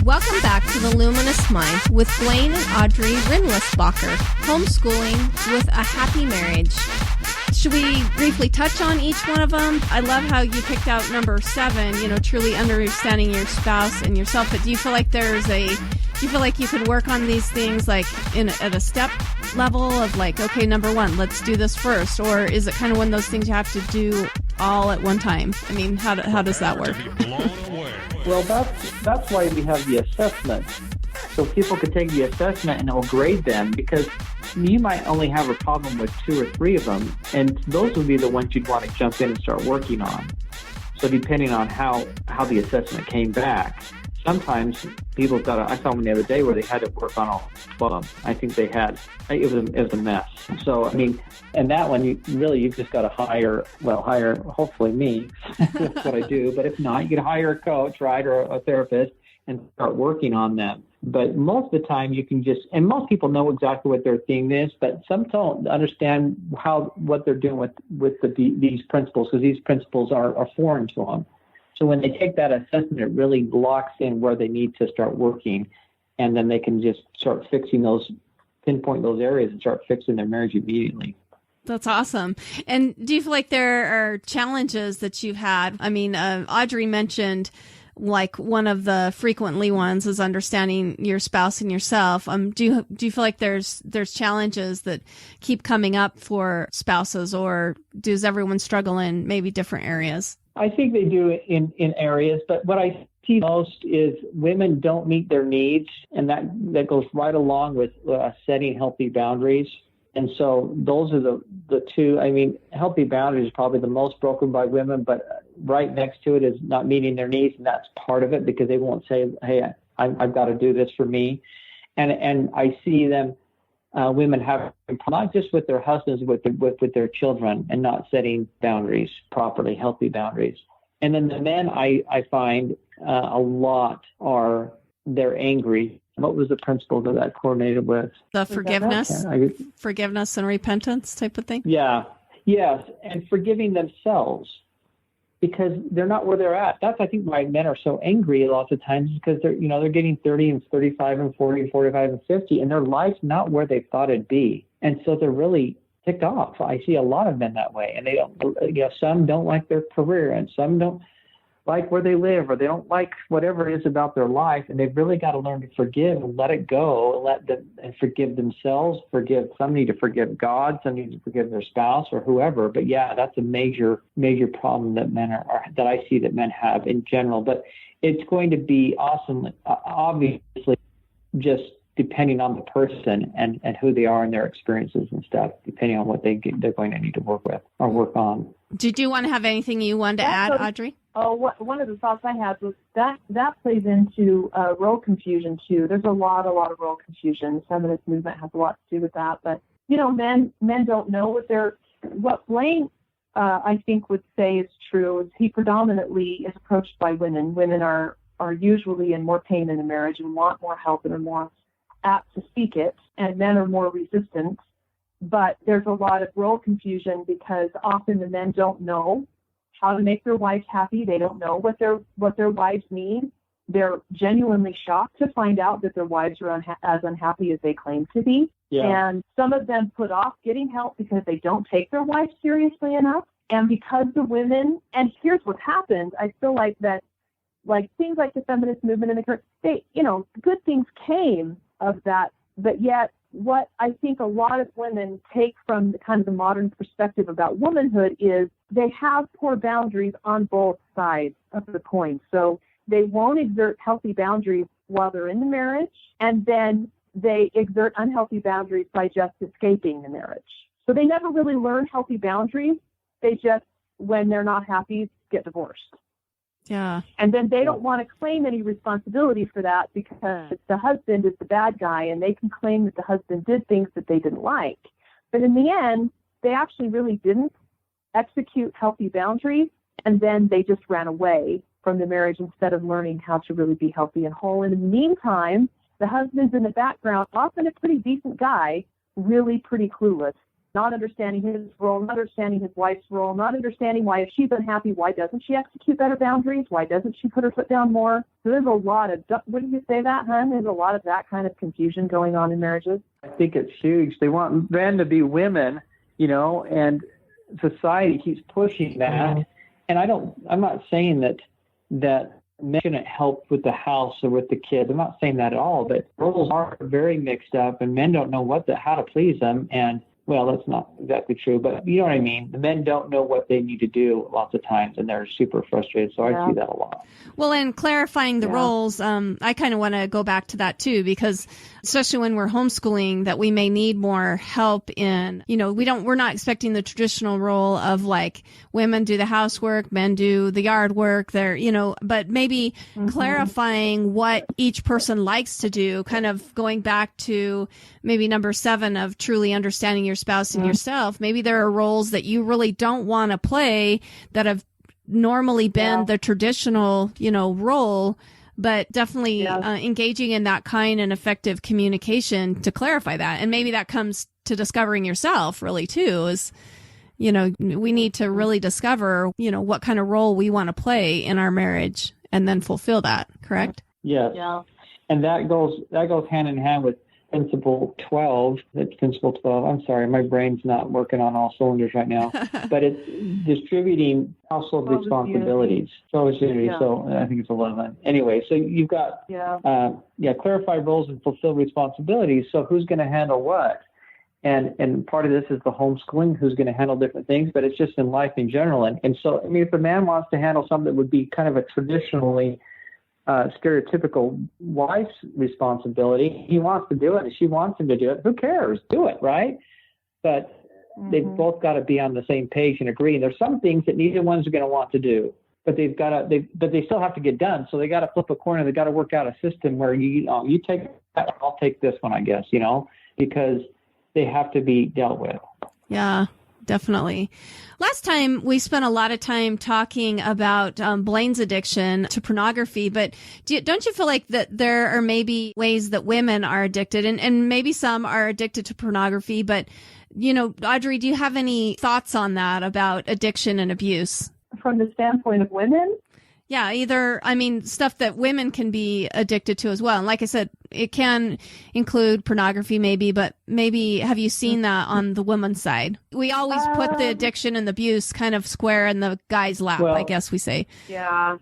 S1: Welcome back to the Luminous Mind with Blaine and Audrey Rindlisbacher, Homeschooling with a Happy Marriage. Should we briefly touch on each one of them? I love how you picked out number 7, truly understanding your spouse and yourself. But do you feel like you could work on these things like at a step level of like, okay, number 1, let's do this first? Or is it kind of one of those things you have to do all at one time? I mean, how does that work?
S6: Well, that's why we have the assessment. So people could take the assessment and it will grade them, because you might only have a problem with 2 or 3 of them, and those would be the ones you'd want to jump in and start working on. So depending on how the assessment came back. sometimes people I saw one the other day where they had to work on all 12 of them. I think they had, it was a mess. So, I mean, and that one, you've just got to hire, hopefully me, that's what I do. But if not, you could hire a coach, right, or a therapist and start working on them. But most of the time you can just, and most people know exactly what their theme is, but some don't understand what they're doing with these principles, because these principles are foreign to them. So when they take that assessment, it really locks in where they need to start working, and then they can just start pinpoint those areas and start fixing their marriage immediately.
S5: That's awesome. And do you feel like there are challenges that you've had? I mean, Audrey mentioned like one of the frequently ones is understanding your spouse and yourself. Do you feel like there's challenges that keep coming up for spouses, or does everyone struggle in maybe different areas?
S6: I think they do in areas, but what I see most is women don't meet their needs, and that goes right along with setting healthy boundaries. And so those are the two. I mean, healthy boundaries is probably the most broken by women, but right next to it is not meeting their needs, and that's part of it, because they won't say, hey, I've got to do this for me. And I see them, women have, not just with their husbands, with their children, and not setting boundaries properly, healthy boundaries. And then the men, I find a lot they're angry. What was the principle that coordinated with?
S5: The forgiveness and repentance type of thing?
S6: Yeah. Yes. And forgiving themselves, because they're not where they're at. That's, I think, why men are so angry lots of times, because they're getting 30 and 35 and 40 and 45 and 50, and their life's not where they thought it'd be. And so they're really ticked off. I see a lot of men that way, and they don't, some don't like their career, and some don't like where they live, or they don't like whatever it is about their life, and they've really got to learn to forgive and let it go, and forgive themselves. Some need to forgive God, some need to forgive their spouse or whoever. But yeah, that's a major problem that men that I see that men have in general. But it's going to be awesome, obviously, just depending on the person and who they are and their experiences and stuff, depending on what they're going to need to work with or work on.
S5: Did you want to have anything you wanted to add, Audrey?
S2: Oh, one of the thoughts I had was that plays into role confusion too. There's a lot of role confusion. The feminist movement has a lot to do with that. But men don't know what Blaine I think would say is true is he predominantly is approached by women. Women are usually in more pain in a marriage and want more help and are more apt to seek it, and men are more resistant. But there's a lot of role confusion because often the men don't know how to make their wives happy. They don't know what their wives need. They're genuinely shocked to find out that their wives are as unhappy as they claim to be. Yeah. And some of them put off getting help because they don't take their wives seriously enough. And because the women, and here's what happens, I feel like that, like things like the feminist movement and good things came of that, but yet what I think a lot of women take from the kind of the modern perspective about womanhood is they have poor boundaries on both sides of the coin. So they won't exert healthy boundaries while they're in the marriage, and then they exert unhealthy boundaries by just escaping the marriage. So they never really learn healthy boundaries. They just, when they're not happy, get divorced.
S5: Yeah.
S2: And then they don't want to claim any responsibility for that because the husband is the bad guy, and they can claim that the husband did things that they didn't like. But in the end, they actually really didn't execute healthy boundaries, and then they just ran away from the marriage instead of learning how to really be healthy and whole. And in the meantime, the husband's in the background, often a pretty decent guy, really pretty clueless, not understanding his role, not understanding his wife's role, not understanding why if she's unhappy, why doesn't she execute better boundaries? Why doesn't she put her foot down more? So there's a lot of, wouldn't you say that, hon? There's a lot of that kind of confusion going on in marriages.
S6: I think it's huge. They want men to be women, and society keeps pushing that. And I'm not saying that men shouldn't help with the house or with the kids. I'm not saying that at all, but roles are very mixed up, and men don't know how to please them. And well, that's not exactly true, but you know what I mean. The men don't know what they need to do lots of times, and they're super frustrated. So I see that a lot.
S5: Well, and clarifying the roles, I kind of want to go back to that too, because especially when we're homeschooling, that we may need more help in, we're not expecting the traditional role of like women do the housework, men do the yard work there, but maybe clarifying what each person likes to do, kind of going back to maybe number 7 of truly understanding your spouse and yourself. Maybe there are roles that you really don't want to play that have normally been the traditional, role, but definitely engaging in that kind and effective communication to clarify that. And maybe that comes to discovering yourself really too, is, we need to really discover, what kind of role we want to play in our marriage and then fulfill that. Correct?
S6: Yes. Yeah. And that goes hand in hand with Principle 12. That's Principle 12. I'm sorry, my brain's not working on all cylinders right now. But it's distributing household responsibilities. So I think it's 11. Anyway, so you've got clarify roles and fulfill responsibilities. So who's going to handle what? And part of this is the homeschooling, who's going to handle different things, but it's just in life in general. And so, I mean, if a man wants to handle something that would be kind of a traditionally stereotypical wife's responsibility, he wants to do it and she wants him to do it. Who cares? Do it, right? But they've both got to be on the same page and agree. And there's some things that neither one's going to want to do, but they still have to get done. So they got to flip a corner. They got to work out a system where you take that, I'll take this one, I guess, because they have to be dealt with. Yeah.
S5: Definitely. Last time we spent a lot of time talking about Blaine's addiction to pornography, but don't you feel like that there are maybe ways that women are addicted, and maybe some are addicted to pornography, but, Audrey, do you have any thoughts on that about addiction and abuse?
S2: From the standpoint of women?
S5: Yeah, stuff that women can be addicted to as well. And like I said, it can include pornography maybe, but maybe have you seen that on the woman's side? We always put the addiction and the abuse kind of square in the guy's lap, I guess we say.
S2: Yeah.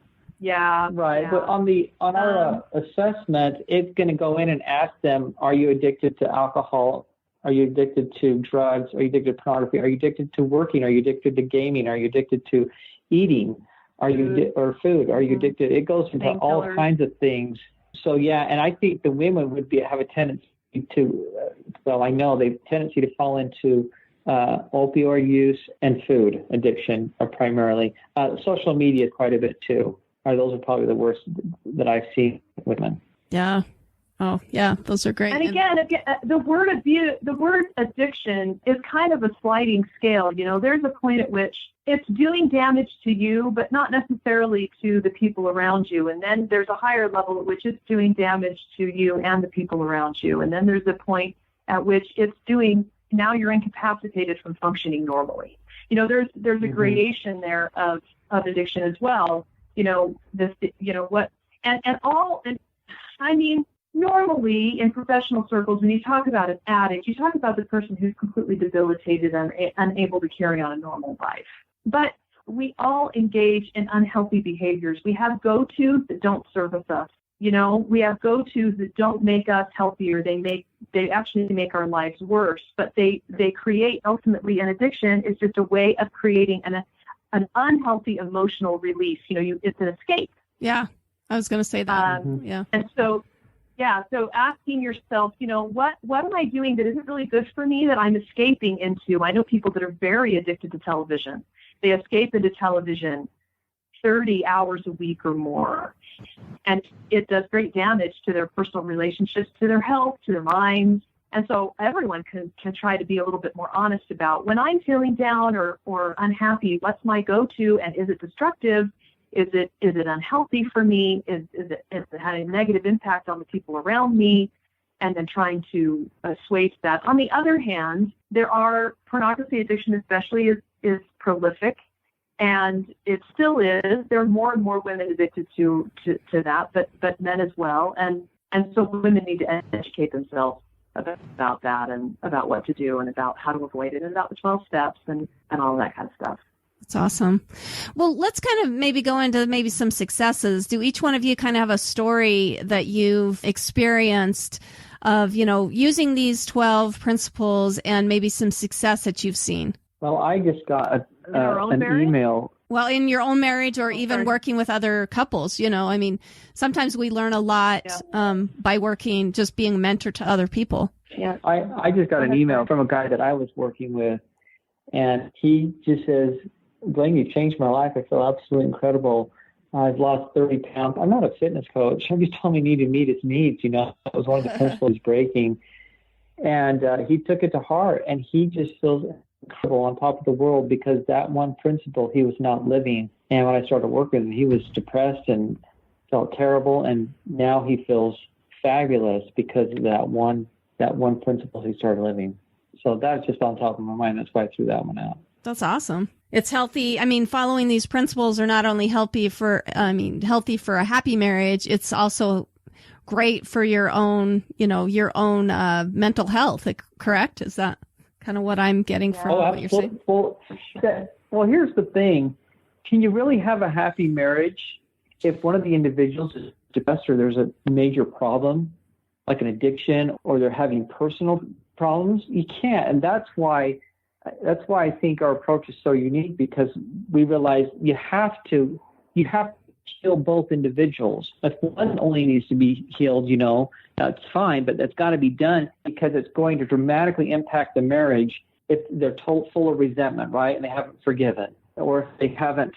S6: Right. Yeah. But on our assessment, it's going to go in and ask them, are you addicted to alcohol? Are you addicted to drugs? Are you addicted to pornography? Are you addicted to working? Are you addicted to gaming? Are you addicted to eating? Are you or food? Are you addicted? It goes into all kinds of things. So and I think the women would have a tendency to, I know they have a tendency to fall into opioid use and food addiction primarily. Social media quite a bit too. Those are probably the worst that I've seen with women.
S5: Yeah. Oh, yeah, those are great.
S2: And again, the word addiction is kind of a sliding scale. There's a point at which it's doing damage to you, but not necessarily to the people around you. And then there's a higher level at which it's doing damage to you and the people around you. And then there's a point at which now you're incapacitated from functioning normally. There's a gradation there of addiction as well. Normally, in professional circles, when you talk about an addict, you talk about the person who's completely debilitated and unable to carry on a normal life. But we all engage in unhealthy behaviors. We have go-tos that don't service us. We have go-tos that don't make us healthier. They actually make our lives worse. But they create, ultimately, an addiction is just a way of creating an unhealthy emotional release. It's an escape.
S5: Yeah, I was going to say that.
S2: And so. Yeah, so asking yourself, what am I doing that isn't really good for me that I'm escaping into? I know people that are very addicted to television. They escape into television 30 hours a week or more. And it does great damage to their personal relationships, to their health, to their minds. And so everyone can try to be a little bit more honest about, when I'm feeling down or unhappy, what's my go-to, and is it destructive? Is it unhealthy for me? Is it having a negative impact on the people around me? And then trying to assuage that. On the other hand, pornography addiction especially is prolific, and it still is. There are more and more women addicted to that, but men as well. And so women need to educate themselves about that and about what to do and about how to avoid it and about the 12 steps and all that kind of stuff.
S5: That's awesome. Well, let's kind of maybe go into maybe some successes. Do each one of you kind of have a story that you've experienced of, using these 12 principles and maybe some success that you've seen?
S6: Well, I just got an email.
S5: Well, in your own marriage or even working with other couples, sometimes we learn a lot by working, just being a mentor to other people.
S2: Yeah.
S6: I just got an email from a guy that I was working with, and he just says, Blaine, you changed my life. I feel absolutely incredible. I've lost 30 pounds. I'm not a fitness coach. I'm just telling me you need to meet his needs. That was one of the principles he's breaking. And he took it to heart, and he just feels incredible, on top of the world, because that one principle he was not living. And when I started working with him, he was depressed and felt terrible, and now he feels fabulous because of that one principle he started living. So that's just on top of my mind. That's why I threw that one out.
S5: That's awesome. It's healthy. Following these principles are not only healthy for a happy marriage, it's also great for your own mental health. Correct? Is that kind of what I'm getting from what you're saying?
S6: Well, here's the thing. Can you really have a happy marriage if one of the individuals is depressed or there's a major problem, like an addiction, or they're having personal problems? You can't. And that's why I think our approach is so unique, because we realize you have to heal both individuals. If one only needs to be healed, that's fine, but that's got to be done, because it's going to dramatically impact the marriage if they're full of resentment, right? And they haven't forgiven, or if they haven't,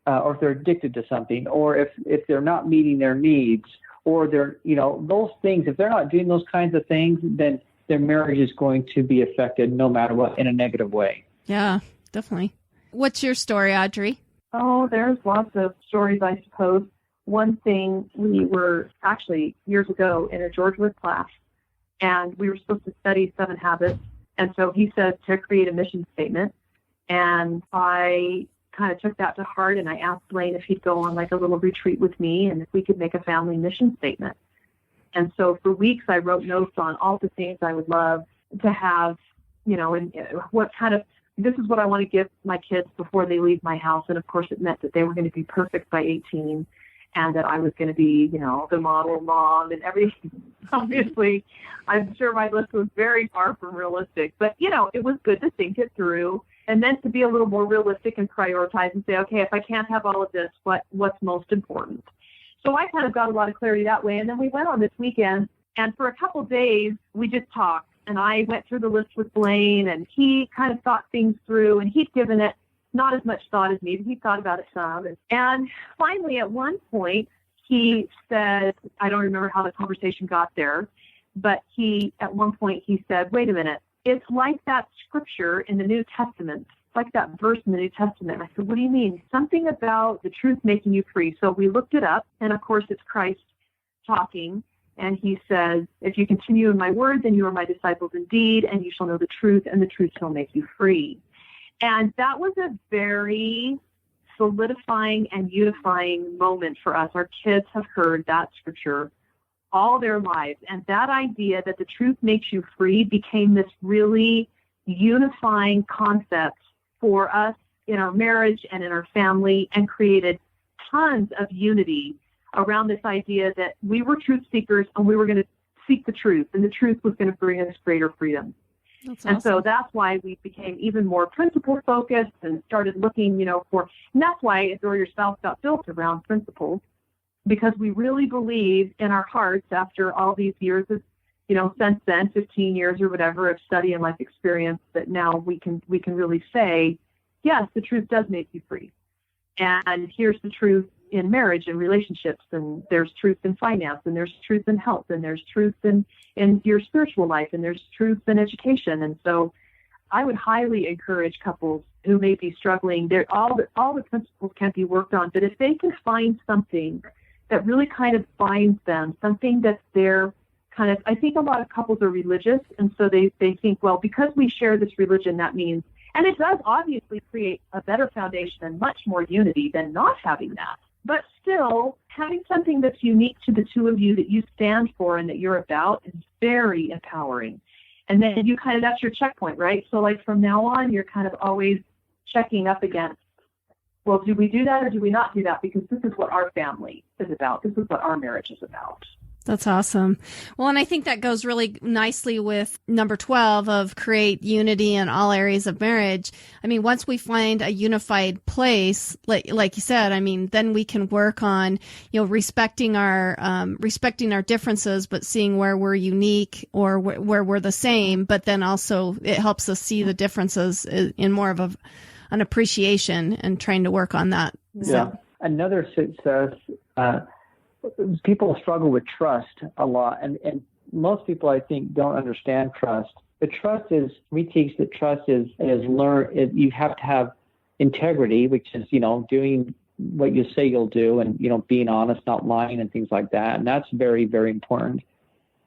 S6: or if they're addicted to something, or if they're not meeting their needs, or they're, those things. If they're not doing those kinds of things, then their marriage is going to be affected no matter what, in a negative way.
S5: Yeah, definitely. What's your story, Audrey?
S2: Oh, there's lots of stories, I suppose. One thing, we were actually years ago in a George Wood class, and we were supposed to study 7 habits. And so he said to create a mission statement. And I kind of took that to heart, and I asked Blaine if he'd go on like a little retreat with me and if we could make a family mission statement. And so for weeks, I wrote notes on all the things I would love to have, and what kind of, this is what I want to give my kids before they leave my house. And of course, it meant that they were going to be perfect by 18, and that I was going to be, the model mom and everything. Obviously, I'm sure my list was very far from realistic, but, it was good to think it through, and then to be a little more realistic and prioritize and say, okay, if I can't have all of this, what's most important? So I kind of got a lot of clarity that way. And then we went on this weekend, and for a couple of days, we just talked. And I went through the list with Blaine, and he kind of thought things through, and he'd given it not as much thought as me, but he thought about it some. And finally, at one point, he said, I don't remember how the conversation got there, but at one point he said, wait a minute, it's like that scripture in the New Testament. It's like that verse in the New Testament. I said, what do you mean? Something about the truth making you free. So we looked it up, and of course it's Christ talking. And he says, if you continue in my word, then you are my disciples indeed, and you shall know the truth, and the truth shall make you free. And that was a very solidifying and unifying moment for us. Our kids have heard that scripture all their lives. And that idea that the truth makes you free became this really unifying concept for us in our marriage and in our family, and created tons of unity around this idea that we were truth seekers, and we were going to seek the truth, and the truth was going to bring us greater freedom.
S5: That's
S2: and
S5: awesome.
S2: So that's why we became even more principle focused and started looking, and that's why Adore Your Spouse got built around principles, because we really believe in our hearts, after all these years of, since then, 15 years or whatever of study and life experience, that now we can really say, yes, the truth does make you free. And here's the truth in marriage and relationships, and there's truth in finance, and there's truth in health, and there's truth in your spiritual life, and there's truth in education. And so I would highly encourage couples who may be struggling. All the principles can be worked on, but if they can find something that really kind of binds them, something that's their kind of, I think a lot of couples are religious, and so they think, well, because we share this religion, that means, and it does obviously create a better foundation and much more unity than not having that. But still, having something that's unique to the two of you, that you stand for and that you're about, is very empowering. And then you kind of, that's your checkpoint, right? So like from now on, you're kind of always checking up against, well, do we do that or do we not do that? Because this is what our family is about. This is what our marriage is about.
S5: That's awesome. Well, and I think that goes really nicely with number 12 of create unity in all areas of marriage. I mean, once we find a unified place, like you said, I mean, then we can work on, respecting our differences, but seeing where we're unique or where we're the same. But then also it helps us see the differences in more of an appreciation and trying to work on that.
S6: Yeah. Another success, people struggle with trust a lot, and most people, I think, don't understand trust. But we teach that trust is you have to have integrity, which is, doing what you say you'll do and, being honest, not lying and things like that. And that's very, very important.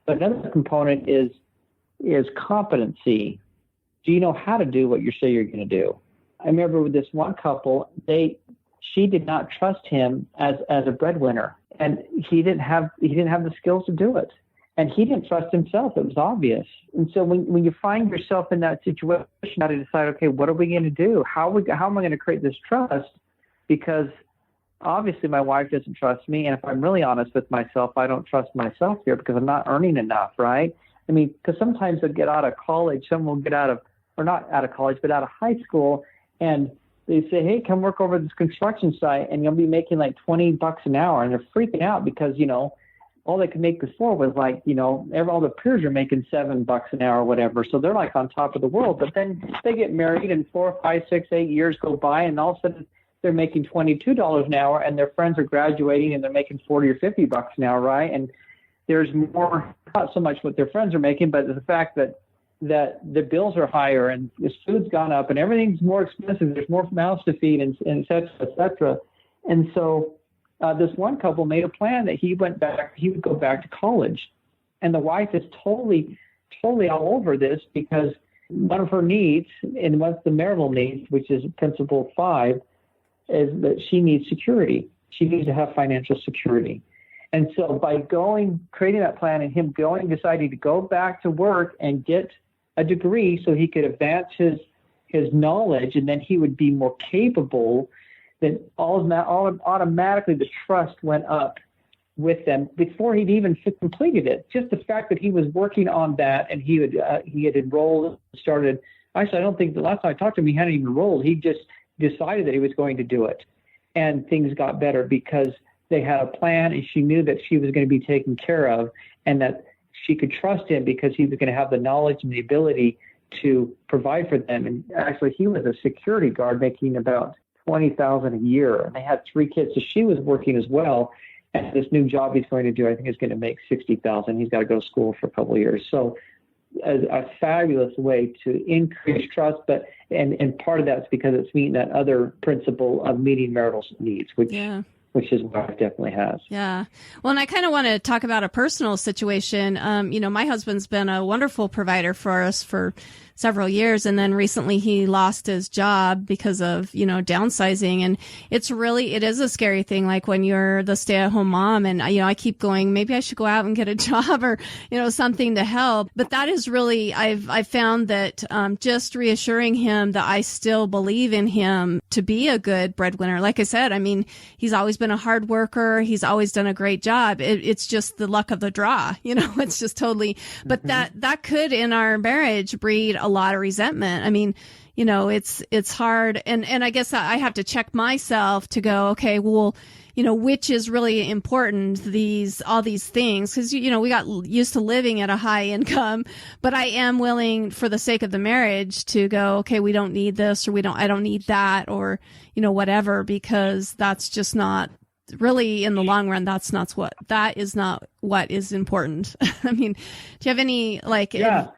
S6: But another component is competency. Do you know how to do what you say you're going to do? I remember with this one couple, she did not trust him as a breadwinner, and he didn't have the skills to do it, and he didn't trust himself. It was obvious. And so when you find yourself in that situation, you got to decide, okay, what are we going to do? How am I going to create this trust? Because obviously my wife doesn't trust me, and if I'm really honest with myself, I don't trust myself here because I'm not earning enough, right? I mean, because sometimes they'll get out of college, some will get not out of college, but out of high school, and they say, hey, come work over this construction site and you'll be making like $20 an hour. And they're freaking out because, all they could make before was like, all the peers are making $7 an hour or whatever. So they're like on top of the world. But then they get married and 4, 5, 6, 8 years go by and all of a sudden they're making $22 an hour and their friends are graduating and they're making $40 or $50 an hour, right? And there's more, not so much what their friends are making, but the fact that the bills are higher and the food's gone up and everything's more expensive. There's more mouths to feed and et cetera, et cetera. And so this one couple made a plan that he would go back to college. And the wife is totally all over this because one of her needs, and one of the marital needs, which is principle 5, is that she needs security. She needs to have financial security. And so by creating that plan and him deciding to go back to work and get a degree so he could advance his knowledge, and then he would be more capable, then automatically the trust went up with them before he'd even completed it. Just the fact that he was working on that and he had enrolled, started. Actually, I don't think the last time I talked to him, he hadn't even enrolled. He just decided that he was going to do it. And things got better because they had a plan and she knew that she was going to be taken care of and that she could trust him because he was going to have the knowledge and the ability to provide for them. And actually, he was a security guard making about $20,000 a year, and they had 3 kids. So she was working as well. And this new job he's going to do, I think, is going to make $60,000. He's got to go to school for a couple of years. So, a fabulous way to increase trust, and part of that's because it's meeting that other principle of meeting marital needs, which is what it definitely has.
S5: Yeah. Well, and I kind of want to talk about a personal situation. My husband's been a wonderful provider for us for several years. And then recently he lost his job because of, downsizing. And it is a scary thing. Like when you're the stay-at-home mom and, I keep going, maybe I should go out and get a job or, something to help. But that is really, I've found that just reassuring him that I still believe in him to be a good breadwinner. Like I said, he's always been a hard worker. He's always done a great job. It's just the luck of the draw, it's just totally, but that could in our marriage breed a lot of resentment. It's hard. And I guess I have to check myself to go, okay, well, which is really important, all these things, because, we got used to living at a high income, but I am willing for the sake of the marriage to go, okay, we don't need this or I don't need that or, whatever, because that's just not really in the long run. That is not what is important. Do you have any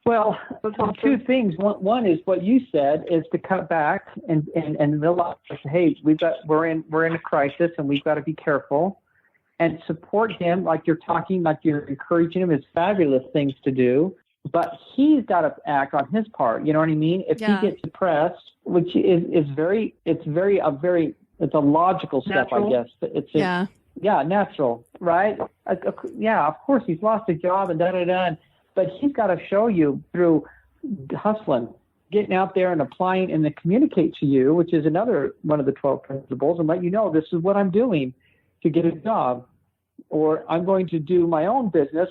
S6: well, 2 things. One is what you said is to cut back and realize, hey, we're in a crisis and we've got to be careful and support him like you're encouraging him. It's fabulous things to do, but he's got to act on his part. You know what I mean? If he gets depressed, which it's a logical step, natural. I guess. But it's natural, right? Of course, he's lost a job and da-da-da, but he's got to show you through hustling, getting out there and applying and then communicate to you, which is another one of the 12 principles, and let you know this is what I'm doing to get a job. or I'm going to do my own business,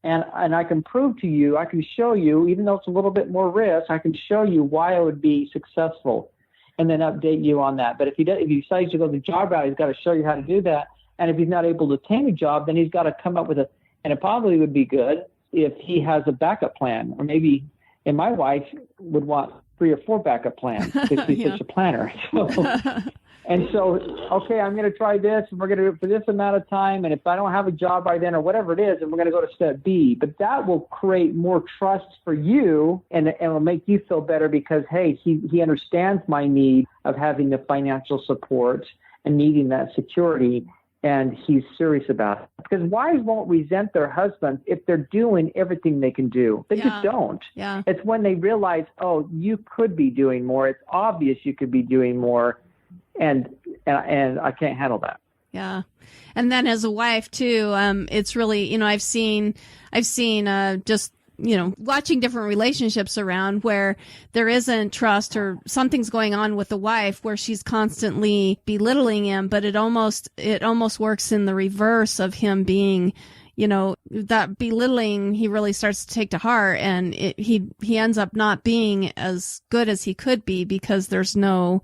S6: and I can prove to you, I can show you, even though it's a little bit more risk, I can show you why I would be successful, and then update you on that. But if he decides to go the job route, he's got to show you how to do that. And if he's not able to obtain a job, then he's got to come up with and it probably would be good if he has a backup plan, or maybe, and my wife would want 3 or 4 backup plans because she's such a planner. So, okay, I'm going to try this, and we're going to do it for this amount of time, and if I don't have a job by then or whatever it is, then we're going to go to step B. But that will create more trust for you, and it will make you feel better because, hey, he understands my need of having the financial support and needing that security, and he's serious about it. Because wives won't resent their husbands if they're doing everything they can do. They just don't.
S5: Yeah.
S6: It's when they realize, oh, you could be doing more. It's obvious you could be doing more. And I can't handle that.
S5: Yeah. And then as a wife too, it's really, I've seen just, watching different relationships around where there isn't trust or something's going on with the wife where she's constantly belittling him, but it almost works in the reverse of him being, that belittling, he really starts to take to heart, and he ends up not being as good as he could be because there's no.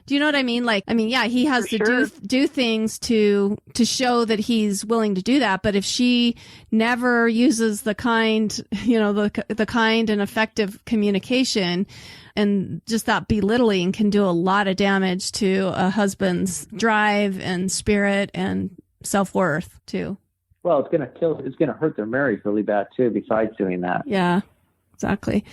S5: Do you know what I mean? He has to do things to show that he's willing to do that. But if she never uses the kind, the kind and effective communication, and just that belittling can do a lot of damage to a husband's drive and spirit and self-worth too.
S6: Well, it's going to hurt their marriage really bad too, besides doing that.
S5: Yeah, exactly.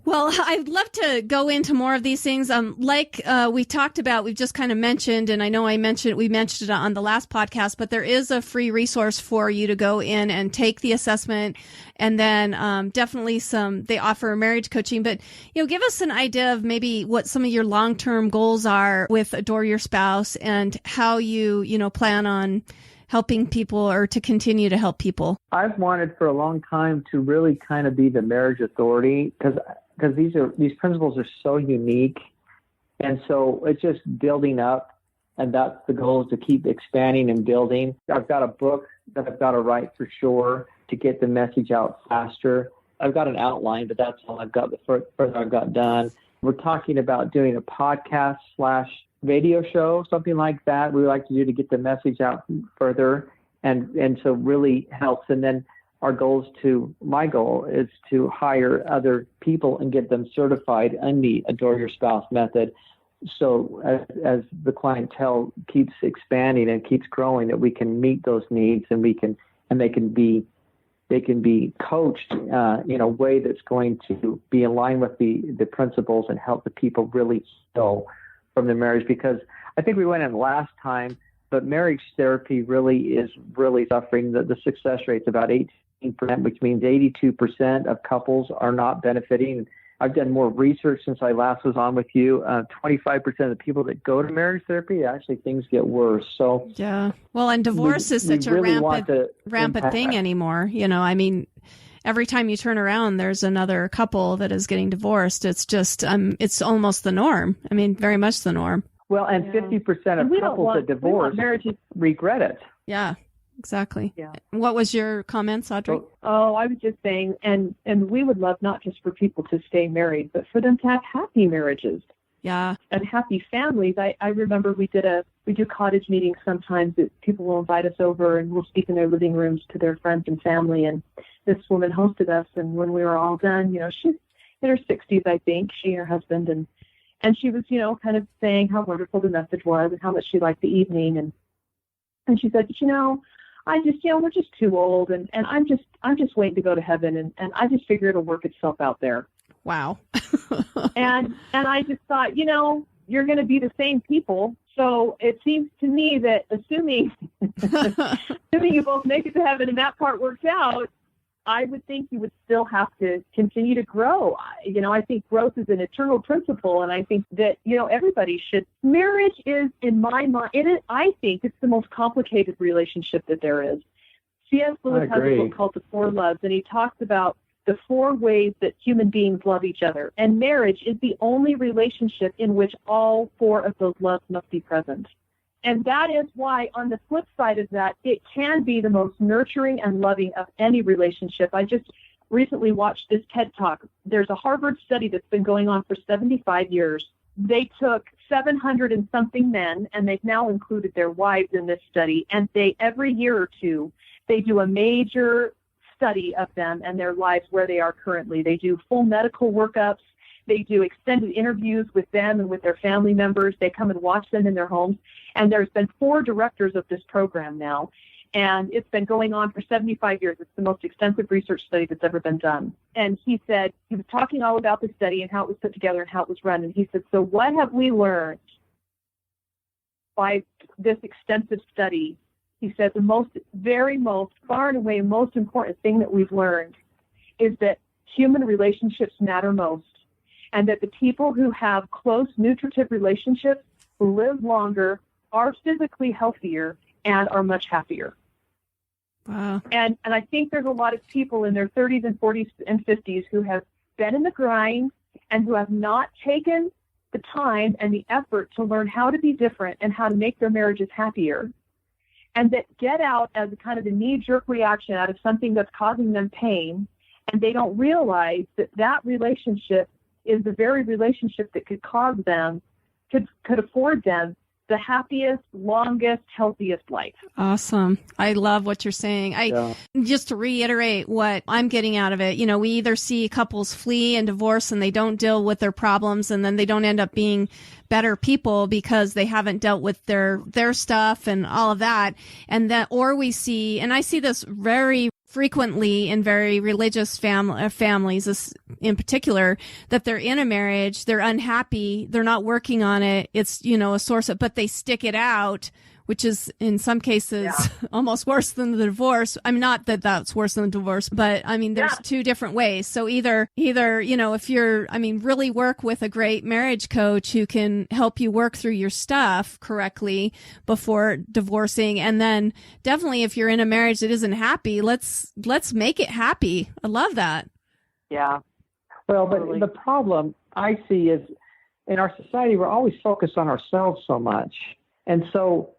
S5: Well, I'd love to go into more of these things. Like we talked about, we've just kind of mentioned, and I know we mentioned it on the last podcast, but there is a free resource for you to go in and take the assessment. And then definitely they offer marriage coaching. But, give us an idea of maybe what some of your long-term goals are with Adore Your Spouse and how you, plan on helping people or to continue to help people.
S6: I've wanted for a long time to really kind of be the marriage authority because these principles are so unique, and so it's just building up, and that's the goal, is to keep expanding and building. I've got a book that I've got to write for sure to get the message out faster. I've got an outline, but that's all I've got. The further I've got done. We're talking about doing a podcast / radio show, something like that. We would like to do to get the message out further, and so really helps. And then my goal is to hire other people and get them certified in the Adore Your Spouse method. So as the clientele keeps expanding and keeps growing, that we can meet those needs, and they can be coached in a way that's going to be in line with the principles and help the people really heal from the marriage. Because I think we went in last time, but marriage therapy really is suffering. The success rate's about 18%, which means 82% of couples are not benefiting. I've done more research since I last was on with you. 25% of the people that go to marriage therapy, actually things get worse. So
S5: yeah, well, and divorce is such a rampant thing anymore. Every time you turn around, there's another couple that is getting divorced. It's just it's almost the norm. Very much the norm.
S6: Well, and 50% of couples that divorce regret it.
S5: Yeah. Exactly. Yeah. What was your comments, Audrey?
S2: Oh, I was just saying, and we would love not just for people to stay married, but for them to have happy marriages.
S5: Yeah.
S2: And happy families. I remember we do cottage meetings sometimes that people will invite us over and we'll speak in their living rooms to their friends and family. And this woman hosted us, and when we were all done, she's in her 60s, I think, she and her husband, and she was, kind of saying how wonderful the message was and how much she liked the evening, and she said, I just, we're just too old, and I'm just waiting to go to heaven, and I just figure it'll work itself out there.
S5: Wow.
S2: and I just thought, you're going to be the same people. So it seems to me that assuming you both make it to heaven and that part works out, I would think you would still have to continue to grow. I think growth is an eternal principle, and I think that, everybody should. Marriage is, in my mind, I think it's the most complicated relationship that there is. C.S. Lewis has a book called The Four Loves, and he talks about the 4 ways that human beings love each other. And marriage is the only relationship in which all 4 of those loves must be present. And that is why, on the flip side of that, it can be the most nurturing and loving of any relationship. I just recently watched this TED Talk. There's a Harvard study that's been going on for 75 years. They took 700 and something men, and they've now included their wives in this study, and they, every year or two, they do a major study of them and their lives where they are currently. They do full medical workups. They do extended interviews with them and with their family members. They come and watch them in their homes. And there's been 4 directors of this program now, and it's been going on for 75 years. It's the most extensive research study that's ever been done. And he said, he was talking all about the study and how it was put together and how it was run. And he said, so what have we learned by this extensive study? He said, the far and away most important thing that we've learned is that human relationships matter most, and that the people who have close, nutritive relationships, who live longer, are physically healthier and are much happier.
S5: Wow.
S2: And I think there's a lot of people in their 30s and 40s and 50s who have been in the grind and who have not taken the time and the effort to learn how to be different and how to make their marriages happier, and that get out as a kind of a knee-jerk reaction out of something that's causing them pain, and they don't realize that that relationship is the very relationship that could afford them the happiest, longest, healthiest life.
S5: Awesome. I love what you're saying. Just to reiterate what I'm getting out of it, we either see couples flee and divorce and they don't deal with their problems, and then they don't end up being better people because they haven't dealt with their stuff and all of that. Or we see, and I see this very frequently in very religious families in particular, that they're in a marriage, they're unhappy, they're not working on it. It's, a source of, but they stick it out, which is in some cases almost worse than the divorce. I'm not that that's worse than the divorce, but there's 2 different ways. So either, if you're, really work with a great marriage coach who can help you work through your stuff correctly before divorcing. And then definitely if you're in a marriage that isn't happy, let's make it happy. I love that.
S6: Yeah. Well, but the problem I see is in our society, we're always focused on ourselves so much. And so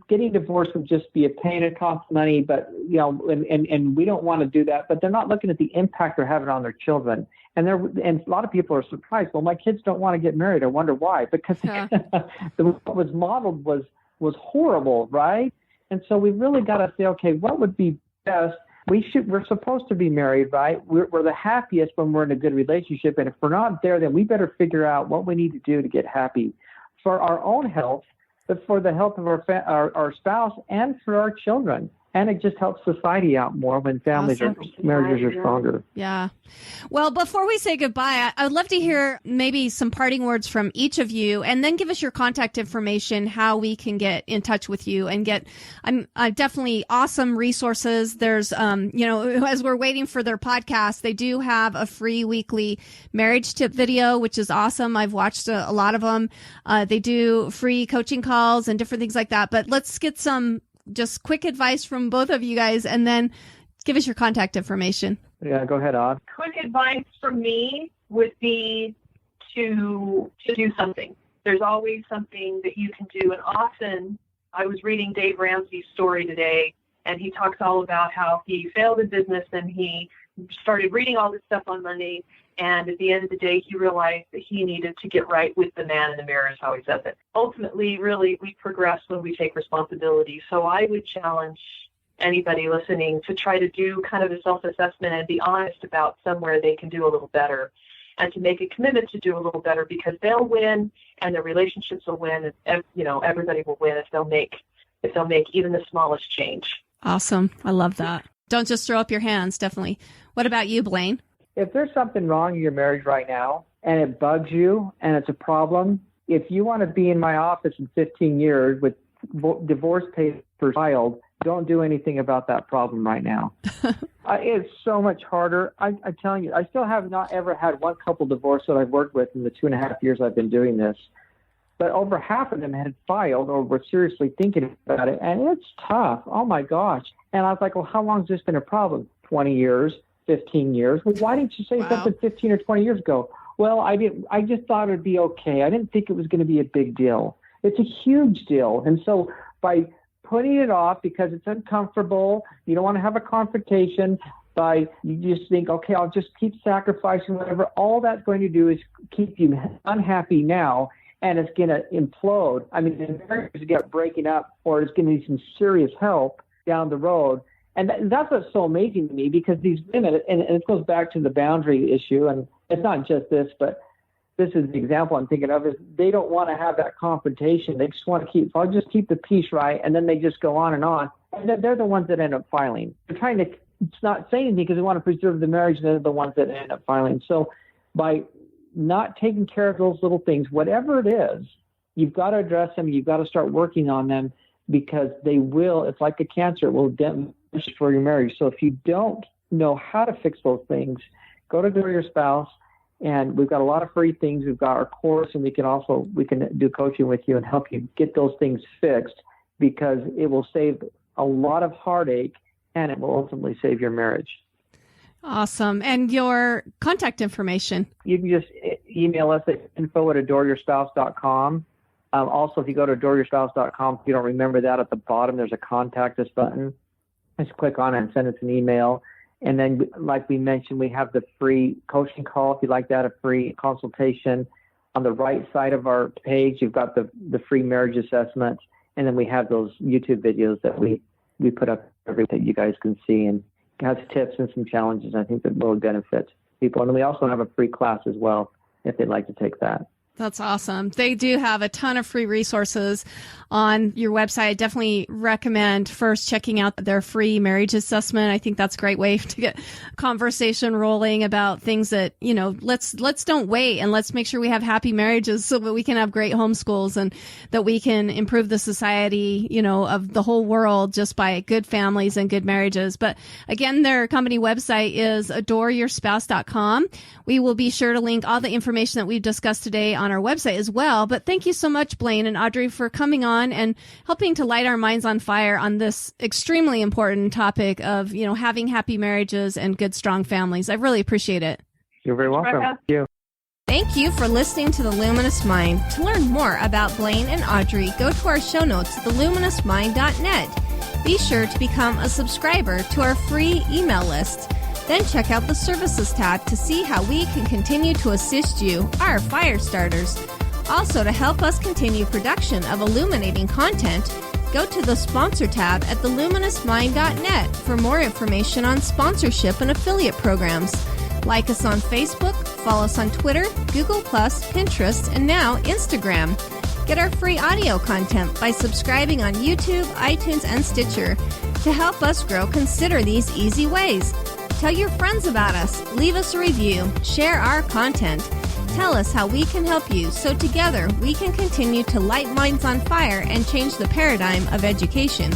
S6: getting divorced would just be a pain. It costs money, but and we don't want to do that. But they're not looking at the impact they're having on their children. And a lot of people are surprised. Well, my kids don't want to get married. I wonder why? Because what was modeled was horrible, right? And so we really got to say, okay, what would be best? We're supposed to be married, right? We're the happiest when we're in a good relationship, and if we're not there, then we better figure out what we need to do to get happy for our own health, but for the health of our spouse and for our children. And it just helps society out more when marriages are stronger.
S5: Yeah. Well, before we say goodbye, I'd love to hear maybe some parting words from each of you, and then give us your contact information, how we can get in touch with you and get, definitely awesome resources. There's, as we're waiting for their podcast, they do have a free weekly marriage tip video, which is awesome. I've watched a lot of them. They do free coaching calls and different things like that. But let's get some just quick advice from both of you guys, and then give us your contact information.
S6: Yeah, go ahead, Aud.
S2: Quick advice from me would be to do something. There's always something that you can do. And often, I was reading Dave Ramsey's story today, and he talks all about how he failed in business, and he started reading all this stuff on Monday, and at the end of the day, he realized that he needed to get right with the man in the mirror, is how he says it. Ultimately, really, we progress when we take responsibility. So I would challenge anybody listening to try to do kind of a self-assessment and be honest about somewhere they can do a little better, and to make a commitment to do a little better, because they'll win and their relationships will win, and everybody will win if they'll make even the smallest change.
S5: Awesome. I love that. Don't just throw up your hands, definitely. What about you, Blaine?
S6: If there's something wrong in your marriage right now and it bugs you and it's a problem, if you want to be in my office in 15 years with divorce papers filed, don't do anything about that problem right now. It's so much harder. I'm telling you, I still have not ever had one couple divorce that I've worked with in the 2.5 years I've been doing this. But over half of them had filed or were seriously thinking about it. And it's tough. Oh, my gosh. And I was like, well, how long has this been a problem? 20 years, 15 years. Well, why didn't you say something 15 or 20 years ago? Well, I just thought it'd be okay. I didn't think it was going to be a big deal. It's a huge deal. And so by putting it off because it's uncomfortable, you don't want to have a confrontation, you just think, okay, I'll just keep sacrificing whatever, all that's going to do is keep you unhappy now, and it's going to implode. I mean, the marriage get breaking up, or it's going to need some serious help down the road. And that's what's so amazing to me, because these women, and it goes back to the boundary issue, and it's not just this, but this is the example I'm thinking of, is they don't want to have that confrontation. They just want to I'll just keep the peace, right? And then they just go on. And they're the ones that end up filing. They're trying to not say anything because they want to preserve the marriage, and they're the ones that end up filing. So by not taking care of those little things, whatever it is, you've got to address them. You've got to start working on them, because it's like a cancer. It will damage for your marriage. So if you don't know how to fix those things, go to Adore Your Spouse. And we've got a lot of free things. We've got our course, and we can do coaching with you and help you get those things fixed, because it will save a lot of heartache, and it will ultimately save your marriage.
S5: Awesome. And your contact information?
S6: You can just email us at info@adoreyourspouse.com. Also, if you go to adoreyourspouse.com, if you don't remember that, at the bottom there's a contact us button. Just click on it and send us an email. And then, like we mentioned, we have the free coaching call. If you'd like that, a free consultation. On the right side of our page, you've got the free marriage assessment. And then we have those YouTube videos that we put up everything you guys can see, and has tips and some challenges I think that will benefit people. And then we also have a free class as well if they'd like to take that.
S5: That's awesome. They do have a ton of free resources on your website. I definitely recommend first checking out their free marriage assessment. I think that's a great way to get conversation rolling about things that, let's don't wait, and let's make sure we have happy marriages so that we can have great homeschools, and that we can improve the society, of the whole world just by good families and good marriages. But again, their company website is adoreyourspouse.com. We will be sure to link all the information that we've discussed today on our website as well. But thank you so much, Blaine and Audrey, for coming on and helping to light our minds on fire on this extremely important topic of, having happy marriages and good, strong families. I really appreciate it.
S6: You're very welcome. Thank you.
S1: Thank you for listening to The Luminous Mind. To learn more about Blaine and Audrey, go to our show notes at theluminousmind.net. Be sure to become a subscriber to our free email list. Then check out the Services tab to see how we can continue to assist you, our fire starters. Also, to help us continue production of illuminating content, go to the Sponsor tab at theluminousmind.net for more information on sponsorship and affiliate programs. Like us on Facebook, follow us on Twitter, Google+, Pinterest, and now Instagram. Get our free audio content by subscribing on YouTube, iTunes, and Stitcher. To help us grow, consider these easy ways. Tell your friends about us, leave us a review, share our content. Tell us how we can help you so together we can continue to light minds on fire and change the paradigm of education.